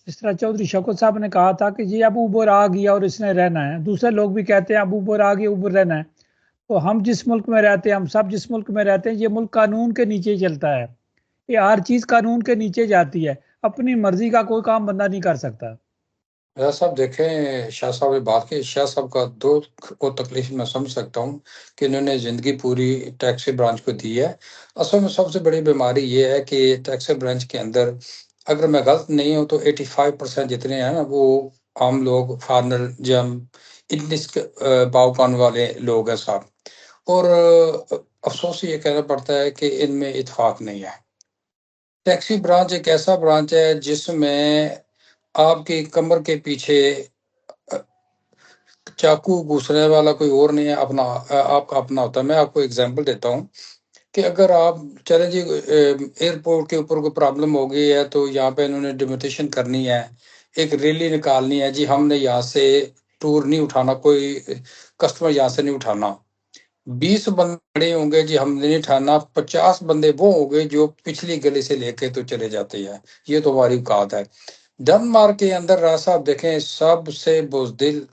इस तरह चौधरी शौकत साहब ने कहा था कि जी अब ऊबर आ गया और इसने रहना है, दूसरे लोग भी कहते हैं अब ऊबर आ गया, ऊबर रहना है, तो हम जिस मुल्क में रहते हैं, हम सब जिस मुल्क में रहते हैं, ये मुल्क कानून के नीचे चलता है। ये हर चीज कानून के नीचे जाती है, अपनी मर्जी का कोई काम बंदा नहीं कर सकता। शाह साहब देखें, शाह साहब ने बात की, शाह साहब का दुख और तकलीफ मैं समझ सकता हूँ कि इन्होंने जिंदगी पूरी टैक्सी ब्रांच को दी है। असल में सबसे बड़ी बीमारी ये है कि टैक्सी ब्रांच के अंदर, अगर मैं गलत नहीं हूँ तो 85% जितने हैं ना, वो आम लोग, फार्नर, जम, इंग्लिश बावकान वाले लोग हैं साहब। और अफसोस ये कहना पड़ता है कि इनमें इत्फाक नहीं है। टैक्सी ब्रांच एक ऐसा ब्रांच है जिसमें आपकी कमर के पीछे चाकू घुसने वाला कोई और नहीं है, अपना आपका अपना होता है। मैं आपको एग्जांपल देता हूँ कि अगर आप चले जी एयरपोर्ट के ऊपर कोई प्रॉब्लम हो गई है, तो यहाँ पे इन्होंने डिमोटेशन करनी है, एक रैली निकालनी है, जी हमने यहाँ से टूर नहीं उठाना, कोई कस्टमर यहाँ से नहीं उठाना। 20 बंदे खड़े होंगे, जी हमने नहीं उठाना, 50 बंदे वो होंगे जो पिछली गली से लेके तो चले जाते हैं। ये तो हमारी औकात है। डेनमार्क के अंदर राज साहब देखें, सबसे बुज़दिल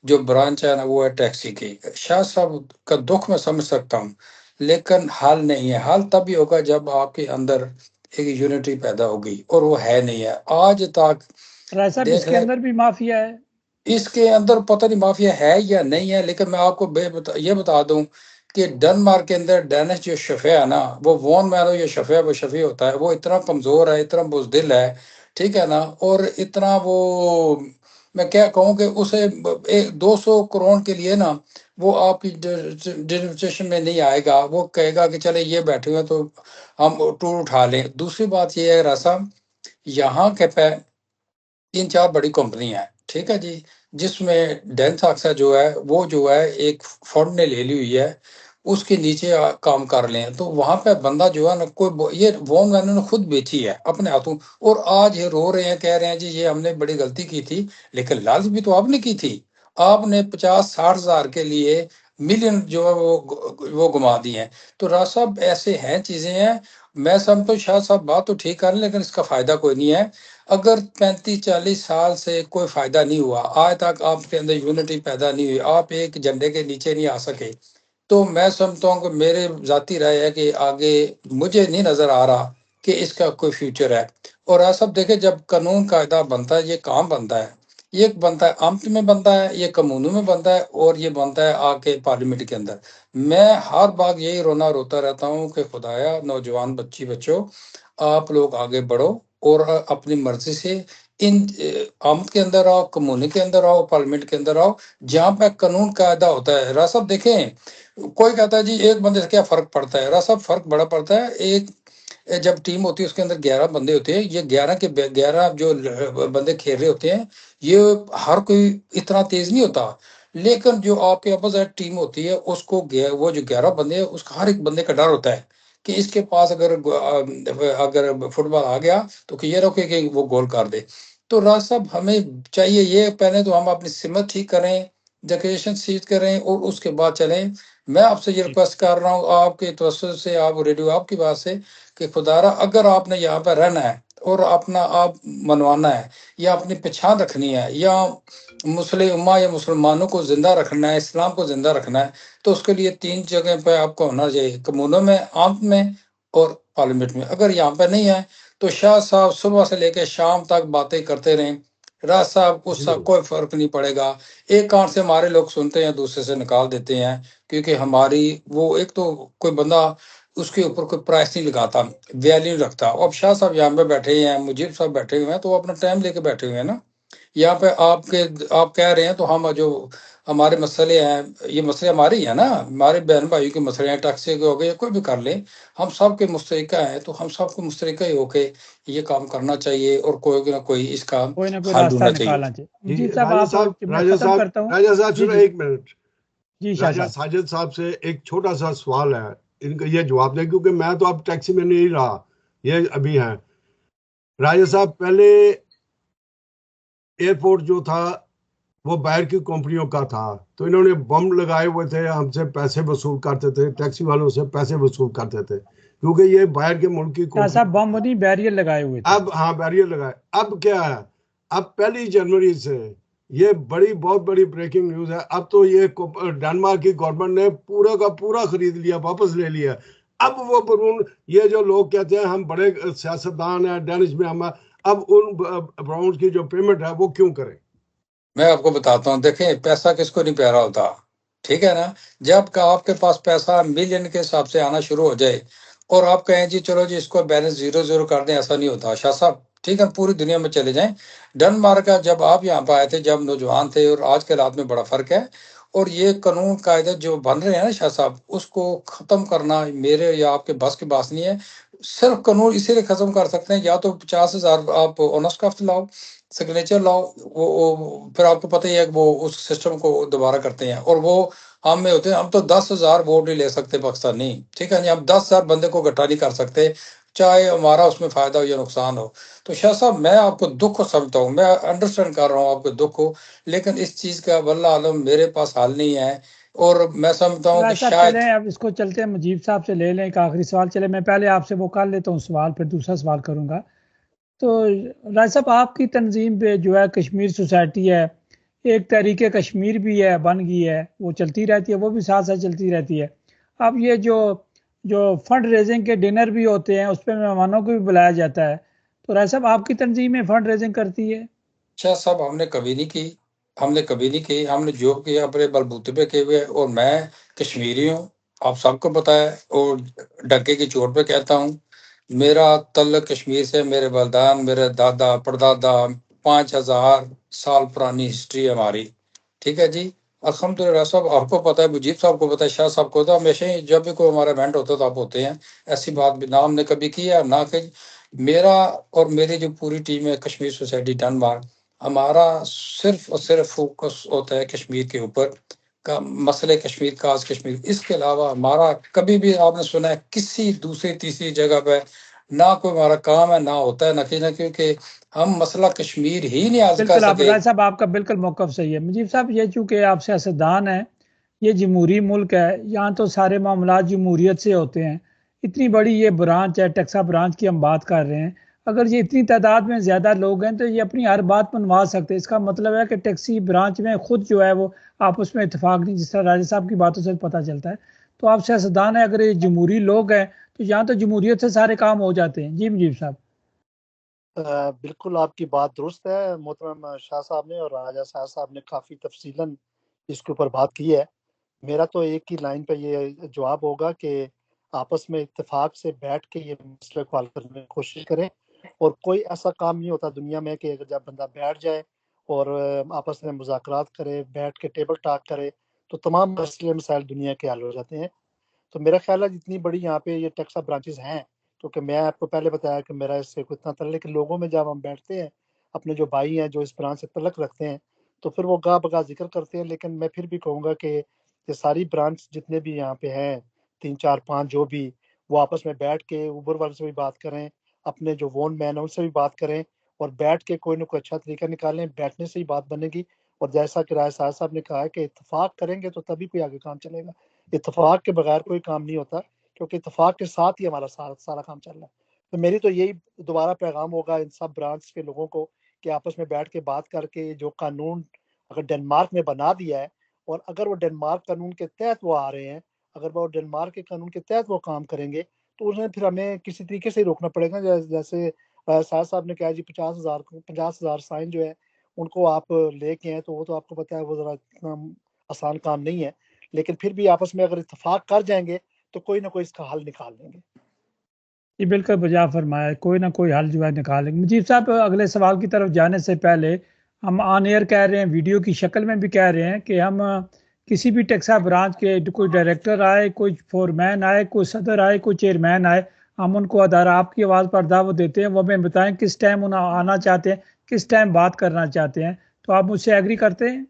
जो ब्रांच है ना, वो है टैक्सी की। शाह साहब का दुख मैं समझ सकता हूँ, लेकिन हाल नहीं है। हाल तभी होगा जब आपके अंदर एक यूनिटी पैदा होगी, और वो है नहीं है आज तक। राज साहब देख इसके ले, अंदर भी माफिया है। इसके अंदर पता नहीं माफिया है या नहीं है, लेकिन मैं आपको ये बता दूं कि डेनमार्क के अंदर डेनिश जो शफे है ना, वो वॉन मैनो ये शफे वो शफी होता है, वो इतना कमजोर है, इतना बुज़दिल है, ठीक है ना, और इतना वो, मैं क्या कहूँ कि उसे 200 करोड़ के लिए ना, वो आपकी डेमोस्ट्रेशन में नहीं आएगा। वो कहेगा कि चले ये बैठे हुए तो हम टूर उठा लें। दूसरी बात ये है रसा, यहाँ के 3-4 बड़ी कंपनी है, ठीक है जी, जिसमें डेंसाक्सा जो है, वो जो है एक फंड ने ले ली हुई है, उसके नीचे काम कर लें। तो वहां पे बंदा जो है ना, कोई ये वॉन मैंने ने खुद बेची है अपने हाथों, और आज ये रो रहे हैं, कह रहे हैं जी ये हमने बड़ी गलती की थी। लेकिन लालच भी तो आपने की थी, आपने 50-60 हजार के लिए मिलियन जो है वो घुमा दी हैं। तो राज साहब ऐसे हैं, चीजें हैं। मैं समझता हूँ शाह साहब बात तो ठीक कर रहे हैं, लेकिन इसका फायदा कोई नहीं है। अगर 35-40 साल से कोई फायदा नहीं हुआ, आज तक आपके अंदर यूनिटी पैदा नहीं हुई, आप एक झंडे के नीचे नहीं आ सके, तो मैं समझता हूँ कि मेरे जाती राय है कि आगे मुझे नहीं नजर आ रहा कि इसका कोई फ्यूचर है। और आप सब देखें, जब कानून कायदा बनता है, ये काम बनता है, ये बनता है आमत में बनता है, ये कमूनों में बनता है, और ये बनता है आके पार्लियामेंट के अंदर। मैं हर बार यही रोता रहता हूँ कि खुदाया, नौजवान बच्चों, आप लोग आगे बढ़ो और अपनी मर्जी से इन आमद के अंदर आओ, कम्युनी के अंदर आओ, पार्लियामेंट के अंदर आओ, जहाँ पे कानून कायदा होता है। राज साहब देखें, कोई कहता है जी एक बंदे से क्या फर्क पड़ता है। राज साहब फर्क बड़ा पड़ता है। एक जब टीम होती है, उसके अंदर 11 बंदे होते हैं, ये 11 के 11 जो बंदे खेल रहे होते हैं, ये हर कोई इतना तेज नहीं होता, लेकिन जो आपके अपोजिट टीम होती है, उसको वो जो 11 बंदे हैं, उसका हर एक बंदे का डर होता है कि इसके पास अगर फुटबॉल आ गया तो कि ये रोके कि वो गोल कर दे। तो राज साहब हमें चाहिए, ये पहले तो हम अपनी सिमत ठीक करें, डेकोरेशन सीट करें, और उसके बाद चलें। मैं आपसे ये रिक्वेस्ट कर रहा हूँ आपके तवज्जुह से, आप रेडियो आपकी बात से, कि खुदारा अगर आपने यहाँ पर रहना है और अपना आप मनवाना है, या अपनी पहचान रखनी है, या मुस्लिम उम्मा या मुसलमानों को जिंदा रखना है, इस्लाम को जिंदा रखना है, तो उसके लिए 3 जगह पे आपको होना चाहिए, कम्यूनों में, आम में, और पार्लियामेंट में। अगर यहाँ पे नहीं है तो शाह साहब सुबह से लेकर शाम तक बातें करते रहें, राज साहब उसका कोई फर्क नहीं पड़ेगा। एक कान से हमारे लोग सुनते हैं, दूसरे से निकाल देते हैं, क्योंकि हमारी वो एक तो कोई बंदा उसके ऊपर कोई प्राइस नहीं लगाता, वैल्यू रखता। अब शाह साहब यहाँ पे बैठे हैं, मुजीब साहब बैठे हुए हैं, तो वो अपना टाइम लेके बैठे हुए हैं ना। यहाँ पे आप कह रहे हैं, तो हम जो हमारे मसले हैं, ये मसले हमारे ही है ना, हमारे बहन भाइयों के मसले हैं, टैक्सी के हो गए या कोई भी कर लें, हम सब के मुश्तरका हैं, तो हम सबको मुश्तरका ही होके ये काम करना चाहिए और कोई ना कोई इसका कोई हल रास्ता ढूंढना चाहिए। निकालना चाहिए। मुजीब साहब राजा आप, साहब, मैं राजा खत्म साहब, करता हूँ। राजा साहब जी सुनो जी 1 मिनट। जी शाह राजा साहब। साजिद साहब से एक छोटा सा सवाल है, इनका ये जवाब दें, क्योंकि मैं तो अब टैक्सी में नहीं रहा, ये अभी हैं। राजा साहब, पहले एयरपोर्ट जो था वो बाहर की कंपनियों का था, तो इन्होंने बम लगाए हुए थे, हमसे पैसे वसूल करते थे, टैक्सी वालों से पैसे वसूल करते थे, क्योंकि ये बाहर के मुल्क की शाह साहब कंपनी। बम नहीं, बैरियर लगाए हुए थे। अब हाँ, बैरियर लगाए। अब क्या है, अब 1 जनवरी से ये बहुत बड़ी ब्रेकिंग न्यूज है। अब तो ये डेनमार्क की गवर्नमेंट ने पूरा का पूरा खरीद लिया, वापस ले लिया। अब वो बलून, ये जो लोग कहते हैं हम बड़े सियासतदान हैं, डेनिश में हम, अब उन ब्राउन की जो पेमेंट है वो क्यों करें? मैं आपको बताता हूँ, देखें पैसा किसको नहीं प्यारा होता, ठीक है ना। जब का आपके पास पैसा मिलियन के हिसाब से आना शुरू हो जाए और आप कहें जी चलो जी इसको बैलेंस 0-0 कर दें, ऐसा नहीं होता शाह साहब, ठीक है। पूरी दुनिया में चले जाएं, डेनमार्क का जब आप यहाँ पर आए थे, जब नौजवान थे, और आज के हालात में बड़ा फर्क है। और ये कानून कायदे जो बन रहे हैं ना शाह साहब, उसको खत्म करना मेरे या आपके बस की बात नहीं है। सिर्फ कानून इसीलिए खत्म कर सकते हैं, या तो 50,000 आप ऑनर्स काफ्ट लाओ, सिग्नेचर लाओ, वो फिर आपको पता ही है कि वो उस सिस्टम को दोबारा करते हैं, और वो हम में होते हैं। हम तो 10,000 वोट नहीं ले सकते पाकिस्तानी, ठीक है जी, हम 10,000 बंदे को इकट्ठा नहीं कर सकते, चाहे हमारा उसमें फायदा हो या नुकसान हो। तो शाह साहब, मैं आपको दुख को समझता हूँ, मैं अंडरस्टैंड कर रहा हूँ आपके दुख को, लेकिन इस चीज का वल्लाह आलम मेरे पास हल नहीं है। और मैं समझता हूँ कि राज साहब शायद चलें, अब इसको चलते हैं, मुजीब साहब से ले लें एक आखिरी सवाल। चले, मैं पहले आपसे वो कर लेता हूँ सवाल, फिर दूसरा सवाल करूंगा। तो राज साहब, आपकी तंजीम पे जो है कश्मीर सोसाइटी है, एक तहरीके कश्मीर भी है, बन गई है, वो चलती रहती है, वो भी साथ साथ चलती रहती है। अब ये जो जो फंड रेजिंग के डिनर भी होते हैं, उस पर मेहमानों को भी बुलाया जाता है, तो राज साहब आपकी तंजीम में फंड रेजिंग करती है? शाह साहब, हमने कभी नहीं की, हमने कभी नहीं की, हमने जो किया अपने बलबूते पे किए हुए। और मैं कश्मीरी हूँ, आप सबको पता है, और डगे की चोट पे कहता हूँ, मेरा तल्लुक कश्मीर से, मेरे बलिदान, मेरे दादा परदादा, 5,000 साल पुरानी हिस्ट्री है हमारी, ठीक है जी। अल्हम्दुलिल्लाह। साहब आपको पता है, मुजीब साहब को पता है, शाह साहब को, तो हमेशा ही जब भी कोई हमारा इवेंट होता है तो आप होते हैं, ऐसी बात भी ना हमने कभी की है ना कि मेरा और मेरी जो पूरी टीम है कश्मीर सोसाइटी डेनमार्क, हमारा सिर्फ और सिर्फ फोकस होता है कश्मीर के ऊपर का मसले, कश्मीर का आज कश्मीर। इसके अलावा हमारा कभी भी आपने सुना है किसी दूसरी तीसरी जगह पे ना कोई हमारा काम है, ना होता है, ना क्योंकि हम मसला कश्मीर ही नहीं आज कर बिल्कुल, आप सके। राज साहब आपका बिल्कुल मौकफ सही है। मुजीब साहब, ये चूंकि आप सियासतदान हैं, ये जमहूरी मुल्क है, यहाँ तो सारे मामला जमहूरियत से होते हैं। इतनी बड़ी ये ब्रांच है, टेक्सा ब्रांच की हम बात कर रहे हैं, अगर ये इतनी तादाद में ज़्यादा लोग हैं तो ये अपनी हर बात मनवा सकते हैं। इसका मतलब है कि टैक्सी ब्रांच में खुद जो है वो आपस में इतफाक नहीं, जिस तरह राजा साहब की बातों से पता चलता है। तो आप सियासतदान है, अगर ये जमहूरी लोग हैं तो यहाँ तो जमहूरियत से सारे काम हो जाते हैं। जी मुजीब साहब। बिल्कुल आपकी बात दुरुस्त है मोहतरम शाह साहब ने, और राजा शाह साहब ने काफ़ी तफसीलन इसके ऊपर बात की है। मेरा तो एक ही लाइन पे ये जवाब होगा कि आपस में इत्तेफाक से बैठ के ये मसले को हल करने की कोशिश करें, और कोई ऐसा काम नहीं होता दुनिया में कि अगर जब बंदा बैठ जाए और आपस में मुज़ाकरात करे, बैठ के टेबल टॉक करे, तो तमाम मसले मसाइल दुनिया के हल हो जाते हैं। तो मेरा ख्याल है जितनी बड़ी यहाँ पे ये टेक्सा ब्रांचेस हैं, क्योंकि मैं आपको पहले बताया कि मेरा इससे कोई इतना तल्लुक, लेकिन लोगों में जब हम बैठते हैं, अपने जो भाई हैं जो इस ब्रांच से तल्लुक रखते हैं, तो फिर वो गा बगा जिक्र करते हैं। लेकिन मैं फिर भी कहूँगा कि ये सारी ब्रांच जितने भी यहाँ पे हैं, 3 4 5 जो भी, वो आपस में बैठ के ऊबर वाले से भी बात करें, अपने जो वोन मैन है उनसे भी बात करें, और बैठ के कोई ना कोई अच्छा तरीका निकालें। बैठने से ही बात बनेगी। और जैसा कि राय साहब ने कहा है कि इत्तेफाक करेंगे तो तभी कोई आगे काम चलेगा। इत्तेफाक के बगैर कोई काम नहीं होता, क्योंकि इत्तेफाक के साथ ही हमारा सारा काम चल रहा है। तो मेरी तो यही दोबारा पैगाम होगा इन सब ब्रांच के लोगों को कि आपस में बैठ के बात करके जो कानून अगर डेनमार्क ने बना दिया है, और अगर वो डेनमार्क कानून के तहत वो आ रहे हैं, अगर वो डेनमार्क के कानून के तहत वो काम करेंगे, तो उन्हें फिर हमें किसी तरीके से रोकना पड़ेगा। जैसे साहब साहब ने कहा जी 50,000 साइन जो है उनको आप लेके हैं, तो वो तो आपको पता है वो ज़रा इतना आसान काम नहीं है, लेकिन फिर भी आपस में अगर इत्तेफाक कर जाएंगे तो कोई ना कोई इसका हल निकाल लेंगे। ये बिल्कुल बजा फरमाया, कोई ना कोई हल जो है निकालेंगे। मुजीब साहब, अगले सवाल की तरफ जाने से पहले हम ऑन एयर कह रहे हैं, वीडियो की शक्ल में भी कह रहे हैं कि हम किसी भी टेक्सा ब्रांच के कोई डायरेक्टर आए, कोई फोरमैन आए, कोई सदर आए, कोई चेयरमैन आए, हम उनको अदारा आपकी आवाज़ पर दावत देते हैं, वो हमें बताएं किस टाइम उन्हें आना चाहते हैं, किस टाइम बात करना चाहते हैं। तो आप मुझसे एग्री करते हैं?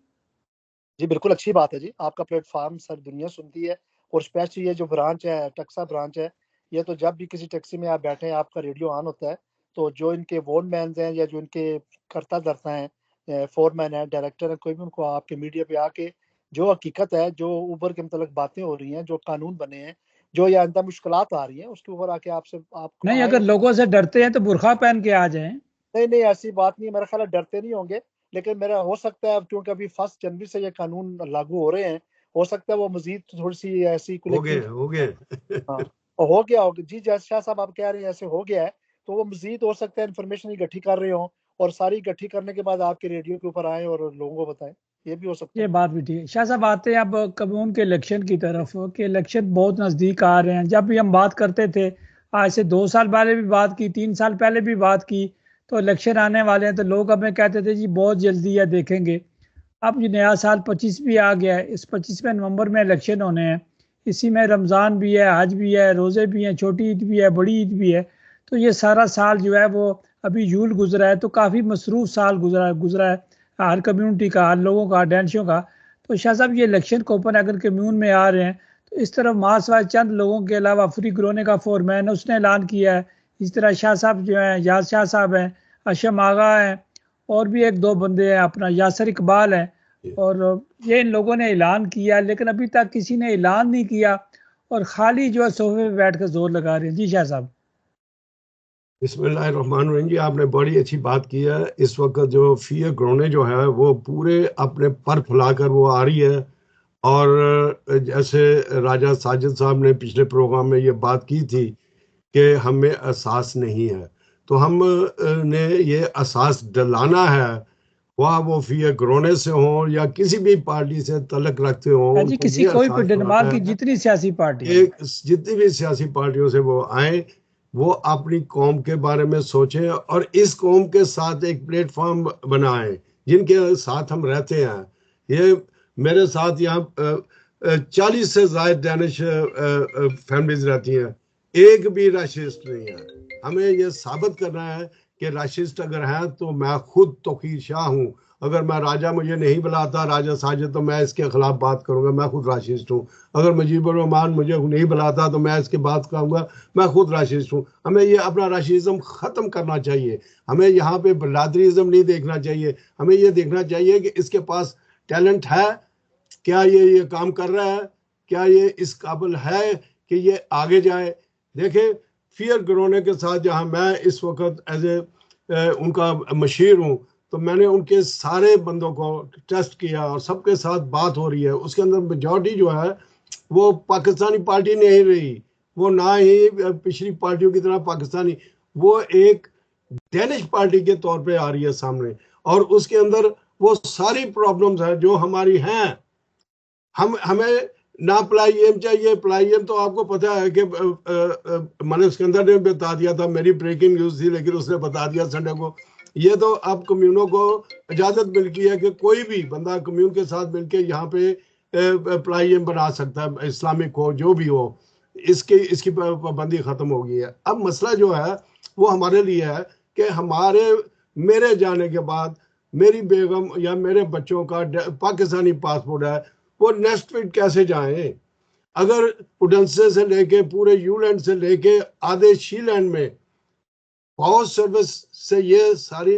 जी बिल्कुल, अच्छी बात है जी, आपका प्लेटफार्म सारी दुनिया सुनती है, और स्पेशली ये जो ब्रांच है, टेक्सा ब्रांच है, ये तो जब भी किसी टैक्सी में आप बैठे हैं आपका रेडियो ऑन होता है, तो जो इनके वोनमैन हैं या जो इनके करता धरता हैं, फोरमैन है, डायरेक्टर है, कोई भी उनको आपके मीडिया पे आके जो हकीकत है, जो ऊबर के मतलब बातें हो रही हैं, जो कानून बने हैं, जो या अंदर मुश्किलात आ रही हैं, उसके ऊपर आके आपसे आपको नहीं, अगर लोगों से डरते हैं तो बुरखा पहन के आ जाएं। नहीं ऐसी बात नहीं है, मेरा ख्याल है डरते नहीं होंगे, लेकिन मेरा हो सकता है क्योंकि अभी 1 जनवरी से ये कानून लागू हो रहे हैं, हो सकता है वो मजीद थोड़ी सी ऐसी हो गए हाँ, और हो गया होगा जी, जैसे शाह साहब आप कह रहे हैं ऐसे हो गया है, तो वो मजीद हो सकता है इन्फॉर्मेशन इकट्ठी कर रहे हो, और सारी इकट्ठी करने के बाद आपके रेडियो के ऊपर आए और लोगों को बताएं, ये भी हो सकता ये है। बात भी ठीक है। शाह साहब, आते हैं अब कम्यून के इलेक्शन की तरफ, कि इलेक्शन बहुत नज़दीक आ रहे हैं। जब भी हम बात करते थे, आज से 2 साल पहले भी बात की, 3 साल पहले भी बात की, तो इलेक्शन आने वाले हैं तो लोग हमें कहते थे जी बहुत जल्दी है, देखेंगे। अब ये नया साल 25 भी आ गया है, इस 25वें नवंबर में इलेक्शन होने हैं, इसी में रमज़ान भी है, हज भी है, रोज़े भी हैं, छोटी ईद भी है, बड़ी ईद भी है। तो ये सारा साल जो है वो अभी यूल गुजरा है, तो काफ़ी मसरूफ़ साल गुजरा है हर कम्यूनिटी का, हर लोगों का, डेंशियों का। तो शाह साहब, ये इलेक्शन कोपनहेगन कम्यून में आ रहे हैं, तो इस तरफ मार्क्सवाइज चंद लोगों के अलावा फ्री ग्रोने का फोरमैन है, उसने ऐलान किया है। इस तरह शाह साहब जो हैं, याद शाह साहब हैं, अशम आगा हैं, और भी 1-2 बंदे हैं, अपना यासर इकबाल हैं, और ये इन लोगों ने ऐलान किया, लेकिन अभी तक किसी ने ऐलान नहीं किया, और खाली जो है सोफे पे बैठ कर जोर लगा रहे हैं। जी शाह साहब। बिस्मिल्लाहिर्रहमानिर्रहीम जी, आपने बड़ी अच्छी बात की है। इस वक्त जो फियर ग्रोने जो है वो पूरे अपने पर फैलाकर वो आ रही है, और जैसे राजा साजिद साहब ने पिछले प्रोग्राम में ये बात की थी कि हमें एहसास नहीं है, तो हम ने ये एहसास दिलाना है, वह वो फियर ग्रोने से हो या किसी भी पार्टी से तल्लुक रखते हो, जी, किसी कोई भी डेनमार्क की जितनी सियासी पार्टी है, जितनी भी सियासी पार्टियों से वो आए, वो अपनी कौम के बारे में सोचें और इस कौम के साथ एक प्लेटफॉर्म बनाएं जिनके साथ हम रहते हैं। ये मेरे साथ यहाँ 40 से ज्यादा डैनिश फैमिलीज रहती हैं, एक भी राशिस्ट नहीं है। हमें ये साबित करना है कि राशिस्ट अगर है तो मैं खुद तौकीर शाह हूँ। अगर मैं राजा मुझे नहीं बुलाता, राजा साजिद, तो मैं इसके खिलाफ बात करूंगा, मैं खुद राशिस्ट हूँ। अगर मुजीबुर रहमान मुझे नहीं बुलाता तो मैं इसके बात कहूँगा, मैं खुद राशिस्ट हूँ। हमें ये अपना राशिज्म ख़त्म करना चाहिए। हमें यहाँ पे बरादरीज़म नहीं देखना चाहिए। हमें ये देखना चाहिए कि इसके पास टैलेंट है, क्या ये काम कर रहा है, क्या ये इस काबिल है कि ये आगे जाए। देखें, फियर ग्रोने के साथ जहाँ मैं इस वक्त एज ए उनका मशीर हूँ, तो मैंने उनके सारे बंदों को टेस्ट किया और सबके साथ बात हो रही है। उसके अंदर मेजॉरिटी जो है वो पाकिस्तानी पार्टी नहीं रही, वो ना ही पिछली पार्टियों की तरह पाकिस्तानी, वो एक डेनिश पार्टी के तौर पे आ रही है सामने, और उसके अंदर वो सारी प्रॉब्लम्स हैं जो हमारी हैं। हमें ना प्लाईएम चाहिए। प्लाईएम तो आपको पता है कि मैंने सिकंदर ने बता दिया था, मेरी ब्रेकिंग न्यूज थी, लेकिन उसने बता दिया संडे को। ये तो अब कम्यूनों को इजाजत मिल गई है कि कोई भी बंदा कम्यून के साथ मिलके यहाँ पे प्लाईएम बना सकता है, इस्लामिक हो जो भी हो, इसकी पाबंदी खत्म हो गई है। अब मसला जो है वो हमारे लिए है कि मेरे जाने के बाद मेरी बेगम या मेरे बच्चों का पाकिस्तानी पासपोर्ट है, वो नेक्स्ट वीक कैसे जाएं? अगर उडंसे से लेके पूरे यूलैंड से लेके आधे शीलैंड में पावर सर्विस से ये सारी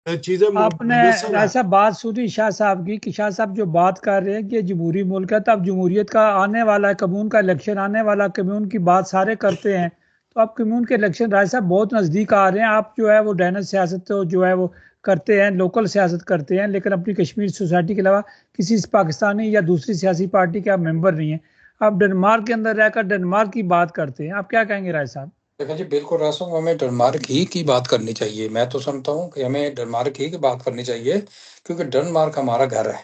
चीजें आपने ऐसा बात सुनी शाह साहब की, कि शाह साहब जो बात कर रहे हैं कि जमहूरी मुल्क है, तो अब जमहूरियत का आने वाला है, कम्यून का इलेक्शन आने वाला, कम्यून की बात सारे करते हैं, तो अब कम्यून के इलेक्शन राय साहब बहुत नज़दीक आ रहे हैं। आप जो है वो डैनिश सियासत तो जो है वो करते हैं, लोकल सियासत करते हैं, लेकिन अपनी कश्मीर सोसाइटी के अलावा किसी पाकिस्तानी या दूसरी सियासी पार्टी के आप मेंबर नहीं हैं। आप डेनमार्क के अंदर रहकर डेनमार्क की बात करते हैं, आप क्या कहेंगे राय साहब? देखा जी, बिल्कुल रासो, हमें डेनमार्क ही की बात करनी चाहिए। मैं तो समझता हूँ कि हमें डेनमार्क ही की बात करनी चाहिए, क्योंकि डेनमार्क हमारा घर है।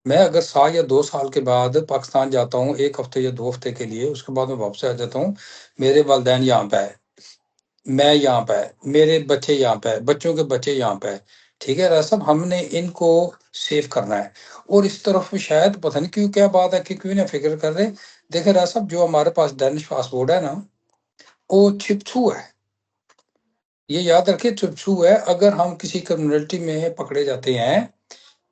मैं अगर 1 या 2 साल के बाद पाकिस्तान जाता हूँ 1 हफ्ते या 2 हफ्ते के लिए, उसके बाद मैं वापस आ जाता हूँ, मेरे वालिदैन यहाँ पे है, मैं यहाँ पे है, मेरे बच्चे यहाँ पे है, बच्चों के बच्चे यहाँ पे है। ठीक है रासब, हमने इनको सेव करना है। और इस तरफ शायद पता नहीं क्यों, क्या बात है कि क्यों ना फिक्र कर रहे। देखे रासब, जो हमारे पास डेनिश पासपोर्ट है ना, वो छिपछू है। ये याद रखिए, छिपछू है। अगर हम किसी कम्युनिटी में पकड़े जाते हैं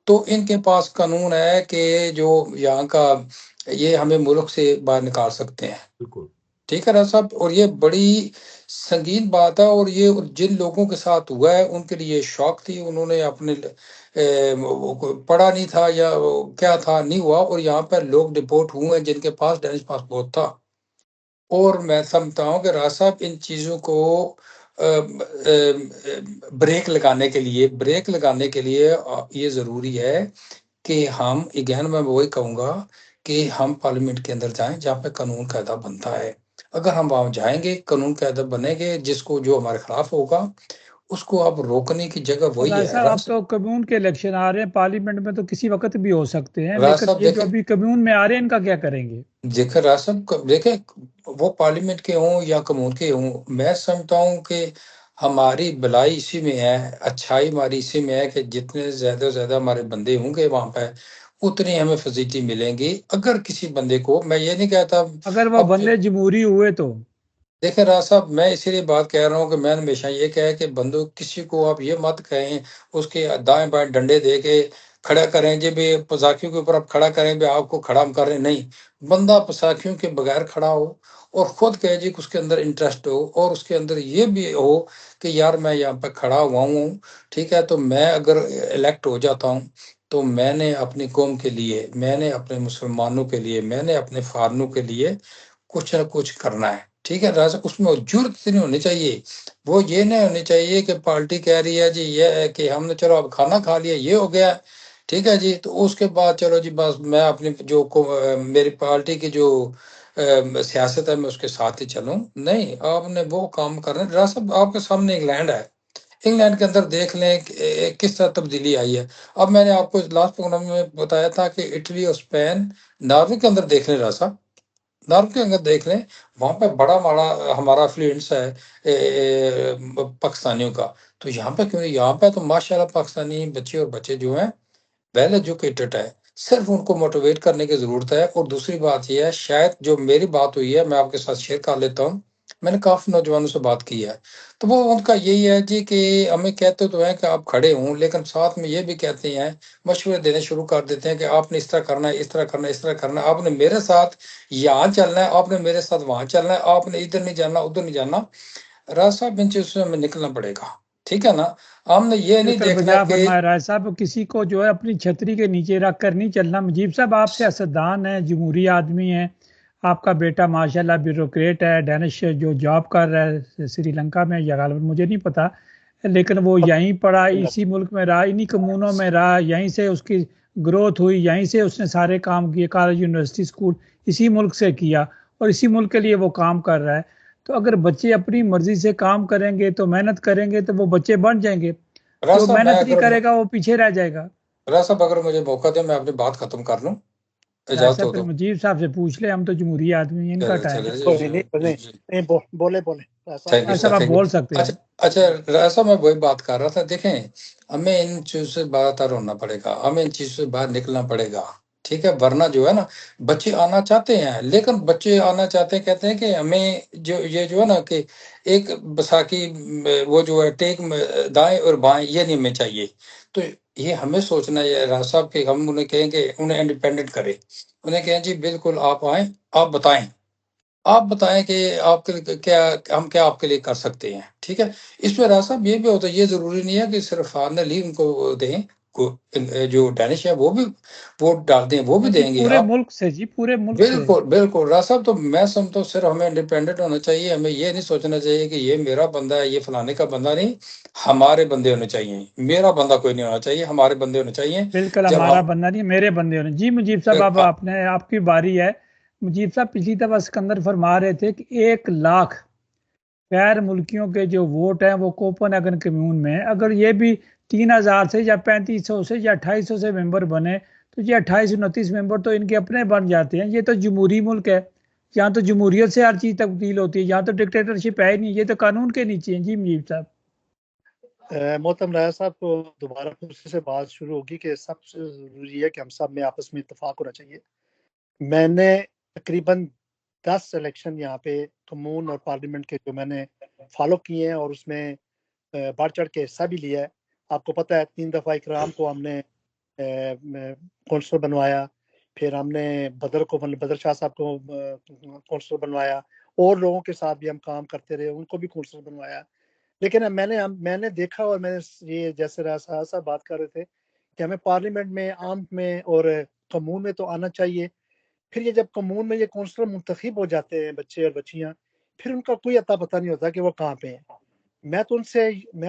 तो इनके पास कानून है कि जो यहाँ का, ये हमें मुल्क से बाहर निकाल सकते हैं। बिल्कुल ठीक है ना साहब, और ये बड़ी संगीन बात है। और ये जिन लोगों के साथ हुआ है उनके लिए शौक थी, उन्होंने अपने पढ़ा नहीं था या क्या था, नहीं हुआ, और यहाँ पर लोग डिपोर्ट हुए हैं जिनके पास डेनिश पासपोर्ट था। और मैं समझता हूँ कि राज साहब, इन चीज़ों को ब्रेक लगाने के लिए ये ज़रूरी है कि हम अगेन, मैं वही कहूँगा कि हम पार्लियामेंट के अंदर जाएं जहाँ पे कानून कायदा बनता है। अगर हम वहाँ जाएंगे, कानून कायदा बनेंगे, जिसको जो हमारे खिलाफ होगा उसको अब रोकने की जगह वही राय है। साहब, अब तो कम्यून के इलेक्शन आ रहे हैं, पार्लियामेंट में तो किसी वक्त भी हो सकते हैं, राज लेकिन साहब ये जो देखे, अभी कम्यून में आ रहे हैं इनका क्या करेंगे? देखिए राज साहब, देखे वो पार्लियामेंट के हों या कमून के हों, मैं समझता हूँ कि हमारी भलाई इसी में है, अच्छाई हमारी इसी में है कि जितने ज्यादा से ज्यादा हमारे बंदे होंगे वहां पर, उतनी हमें फैसिलिटी मिलेंगी। अगर किसी बंदे को, मैं ये नहीं कहता अगर वो अब बंदे जमहूरी हुए तो। देखें राज साहब, मैं इसीलिए बात कह रहा हूँ कि मैं हमेशा ये कहा कि बंदो, किसी को आप ये मत कहें उसके दाएं बाएं डंडे दे के खड़ा करें जी भी, पसाखियों के ऊपर आप खड़ा करें भी आपको खड़ा हम कर रहे हैं। नहीं, बंदा पसाखियों के बगैर खड़ा हो और खुद कहे जी कि उसके अंदर इंटरेस्ट हो, और उसके अंदर ये भी हो कि यार मैं यहाँ पे खड़ा हुआ हूँ, ठीक है, तो मैं अगर इलेक्ट हो जाता हूँ तो मैंने अपनी कौम के लिए, मैंने अपने मुसलमानों के लिए, मैंने अपने फारनों के लिए कुछ ना कुछ करना है। ठीक है राजा, उसमें जरूरत नहीं होनी चाहिए। वो ये नहीं होनी चाहिए कि पार्टी कह रही है जी ये है कि हमने चलो अब खाना खा लिया, ये हो गया, ठीक है जी, तो उसके बाद चलो जी बस मैं अपनी जो मेरी पार्टी की जो सियासत है मैं उसके साथ ही चलूं। नहीं, आपने वो काम करना है। राजा साहब, आपके सामने इंग्लैंड है, इंग्लैंड के अंदर देख लें किस तरह तब्दीली आई है। अब मैंने आपको लास्ट प्रोग्राम में बताया था कि इटली और स्पेन, नॉर्वे के अंदर देख लें राजा साहब, नॉर्थ के अंदर देख लें, वहां पे बड़ा बड़ा हमारा फ्लुएंस है पाकिस्तानियों का। तो यहाँ पे क्यों नहीं? यहाँ पे तो माशाल्लाह पाकिस्तानी बच्चे और बच्चे जो हैं वेल एजुकेटेड है। सिर्फ उनको मोटिवेट करने की जरूरत है। और दूसरी बात यह है, शायद जो मेरी बात हुई है मैं आपके साथ शेयर कर लेता हूँ। मैंने काफी नौजवानों से बात की है, तो वो उनका यही है जी कि हमें कहते तो हैं कि आप खड़े हों, लेकिन साथ में ये भी कहते हैं, मशवरे देने शुरू कर देते हैं कि आपने इस तरह करना है, इस तरह करना है, इस तरह करना है, आपने मेरे साथ यहाँ चलना है, आपने मेरे साथ वहां चलना है, आपने इधर नहीं जाना, उधर नहीं जाना। रास्ता इन चीजों से हमें निकलना पड़ेगा। ठीक है ना, हमने ये नहीं बिल्कुल देखना बजा कि फरमाया राय साहब, किसी को जो है अपनी छतरी के नीचे रख कर नहीं चलना। मुजीब साहब, आप सियासतदान हैं, जमहूरी आदमी हैं, आपका बेटा माशाल्लाह ब्यूरोक्रेट है, डेनिश जो जॉब कर रहा है श्रीलंका में या गालिबन मुझे नहीं पता, लेकिन वो यहीं पढ़ा, इसी मुल्क में रहा, इन्हीं कम्यूनों में रहा, यहीं से उसकी ग्रोथ हुई, यहीं से उसने सारे काम किए, कॉलेज यूनिवर्सिटी स्कूल इसी मुल्क से किया और इसी मुल्क के लिए वो काम कर रहा है। तो अगर बच्चे अपनी मर्जी से काम करेंगे तो मेहनत करेंगे तो वो बच्चे बन जाएंगे, जो रास्ता मैं मेहनत नहीं अगर करेगा वो पीछे रह जाएगा। रास्ता अगर मुझे मौका दे मैं अपनी बात खत्म कर लूं, राय इजाजत साहब, हो फिर तो। मुजीब साहब से पूछ ले, हम तो जमहूरी आदमी हैं, इनका चले टाइम। चले जी कोई जी नहीं जी नहीं जी। नहीं, बोले बोले ऐसा थैंक यू राय सर, साहब, आप थैंक यू। बोल सकते अच्छा हैं। अच्छा, ऐसा मैं वही बात कर रहा था। देखें, हमें इन चीजों से बाहर होना पड़ेगा, हमें इन चीजों से बाहर निकलना पड़ेगा। ठीक है, वरना जो है ना, बच्चे आना चाहते हैं, लेकिन बच्चे आना चाहते हैं, कहते हैं कि हमें जो ये जो है ना कि एक बसाकी वो जो है टेक दाएं और बाएं, ये नहीं हमें चाहिए। तो ये हमें सोचना है राज साहब कि हम उन्हें कहेंगे, उन्हें इंडिपेंडेंट करें, उन्हें कहें जी बिल्कुल आप आए, आप बताएं, आप बताएं कि आपके लिए क्या, हम क्या आपके लिए कर सकते हैं। ठीक है, इसमें राज साहब ये भी होता है, ये जरूरी नहीं है कि सिर्फ फाइनल ही उनको दें, जो डैनिश है वो भी वोट डाल दें, वो भी जी, देंगे पूरे आप। मुल्क से, जी पूरे मुल्क से। बिल्कुल बिल्कुल राज साहब, तो मैं समझता हूँ सिर्फ हमें इंडिपेंडेंट होना चाहिए। हमें ये नहीं सोचना चाहिए कि ये मेरा बंदा है, ये फलाने का बंदा नहीं, हमारे बंदे होने चाहिए। मेरा बंदा कोई नहीं होना चाहिए, हमारे बंदे होने चाहिए। बिल्कुल, जब हमारा हम बंदा नहीं, मेरे बंदे होने। जी मुजीब साहब, अब आपने, आपकी बारी है। मुजीब साहब, पिछली दफा सिकंदर फरमा रहे थे कि 1 लाख गैर मुल्कियों के जो वोट हैं वो कोपेनहेगन कम्यून में, अगर ये भी 3000 से या 3500 से या 2800 से मेंबर बने तो ये 28-29 मेंबर तो इनके अपने बन जाते हैं। ये तो जमहूरी मुल्क है, यहाँ तो जमहूरियत से हर चीज तब्दील होती है, यहाँ तो डिक्टेटरशिप है ही नहीं, ये तो कानून के नीचे है। जी मुजीब साहब। मोहतरम राजा साहब को दोबारा फिर से बात शुरू होगी कि सबसे जरूरी है कि हम सब में आपस में इत्तेफाक होना चाहिए। मैंने तकरीबन 10 इलेक्शन यहाँ पे कम्यून और पार्लियामेंट के जो मैंने फॉलो किए हैं और उसमें बढ़ चढ़ के हिस्सा भी लिया है। आपको पता है 3 दफ़ा इकराम को हमने कौंसलर बनवाया, फिर हमने बदर शाह साहब को कौंसलर बनवाया, और लोगों के साथ भी हम काम करते रहे, उनको भी कौंसलर बनवाया। लेकिन मैंने देखा और मैंने ये जैसे राजा साहब बात कर रहे थे कि हमें पार्लियामेंट में, आम में और कम्यून में तो आना चाहिए। फिर ये जब कम्यून में ये कौंसलर मुंतखब हो जाते हैं बच्चे और बच्चियां, फिर उनका कोई अता पता नहीं होता कि वो कहाँ पे हैं। मैं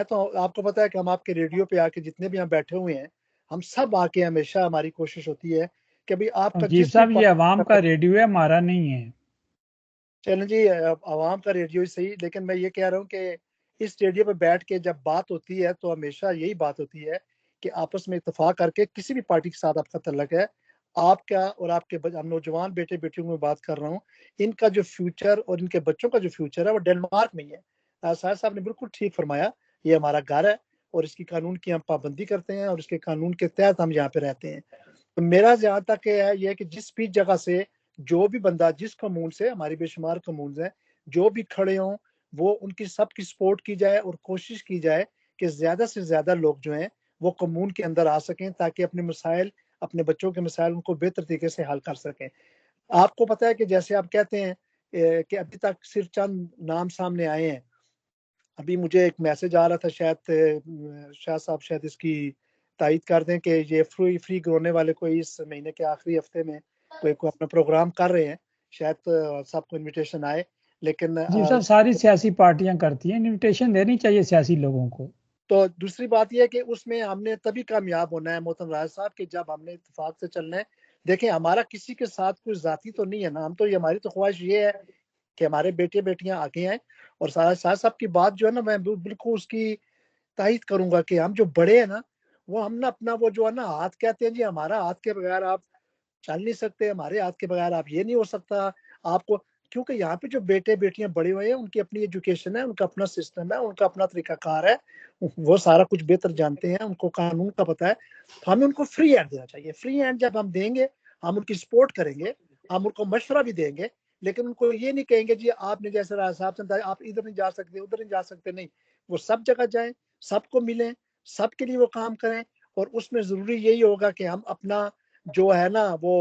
तो आपको पता है कि हम आपके रेडियो पे आके जितने भी हम बैठे हुए हैं, हम सब आके हमेशा हमारी कोशिश होती है कि भाई आपका मुजीब साहब ये अवाम का रेडियो है, हमारा नहीं है। चलें जी, आवाम का रेडियो ही सही, लेकिन मैं ये कह रहा हूँ कि इस रेडियो पे बैठ के जब बात होती है तो हमेशा यही बात होती है कि आपस में इत्तेफाक करके, किसी भी पार्टी के साथ आपका तल्लक है, आपका और आपके नौजवान बेटे बेटियों में बात कर रहा हूँ, इनका जो फ्यूचर और इनके बच्चों का जो फ्यूचर है वो डेनमार्क में ही है। साहब साहब ने बिल्कुल ठीक फरमाया, ये हमारा घर है और इसकी कानून की हम पाबंदी करते हैं और इसके कानून के तहत हम यहाँ पे रहते हैं। तो मेरा जहाँ तक है ये कि जिस भी जगह से जो भी बंदा, जिस कम्यून से, हमारी बेशुमार कम्यून हैं, जो भी खड़े हों, वो उनकी सबकी सपोर्ट की जाए और कोशिश की जाए कि ज़्यादा से ज़्यादा लोग जो हैं वो कम्यून के अंदर आ सकें, ताकि अपने मसाइल, अपने बच्चों के मसाइल उनको बेहतर तरीके से हल कर सकें। आपको पता है कि जैसे आप कहते हैं कि अभी तक सिर्फ चंद नाम सामने आए हैं। अभी मुझे एक मैसेज आ रहा था, शायद शाह साहब शायद इसकी तायद कर दें कि ये फ्री होने वाले कोई इस महीने के आखिरी हफ्ते में कोई अपना प्रोग्राम कर रहे हैं, शायद सबको इनविटेशन आए। लेकिन जी साहब, सारी सियासी पार्टियां करती हैं, इनविटेशन देनी चाहिए सियासी लोगों को। तो दूसरी बात यह है कि उसमें हमने तभी कामयाब होना है मोहतरम राज साहब कि जब हमने इत्तेफाक से चलना है। देखें, हमारा किसी के साथ कोई जाती तो नहीं है ना, हम तो ये, हमारी तो ख्वाहिश ये है कि हमारे बेटे बेटियां आगे आए। और सारा साहब की बात जो है ना, मैं बिल्कुल उसकी तायद करूंगा कि हम जो बड़े हैं ना, वो हम ना अपना वो जो है ना हाथ, कहते हैं जी हमारा हाथ के बगैर आप चल नहीं सकते, हमारे हाथ के बगैर आप ये नहीं हो सकता आपको, क्योंकि यहाँ पे जो बेटे बेटियां बड़े हुए हैं उनकी अपनी एजुकेशन है, उनका अपना सिस्टम है, उनका अपना तरीकाकार है, वो सारा कुछ बेहतर जानते हैं, उनको कानून का पता है। तो हमें उनको फ्री हैंड देना चाहिए। फ्री हैंड जब हम देंगे, हम उनकी सपोर्ट करेंगे, हम उनको मशवरा भी देंगे, लेकिन उनको ये नहीं कहेंगे जी आपने जैसे राज साहब से आप इधर नहीं जा सकते, उधर नहीं जा सकते, नहीं। वो सब जगह जाएं, सबको मिलें, सबके लिए वो काम करें। और उसमें जरूरी यही होगा कि हम अपना जो है ना वो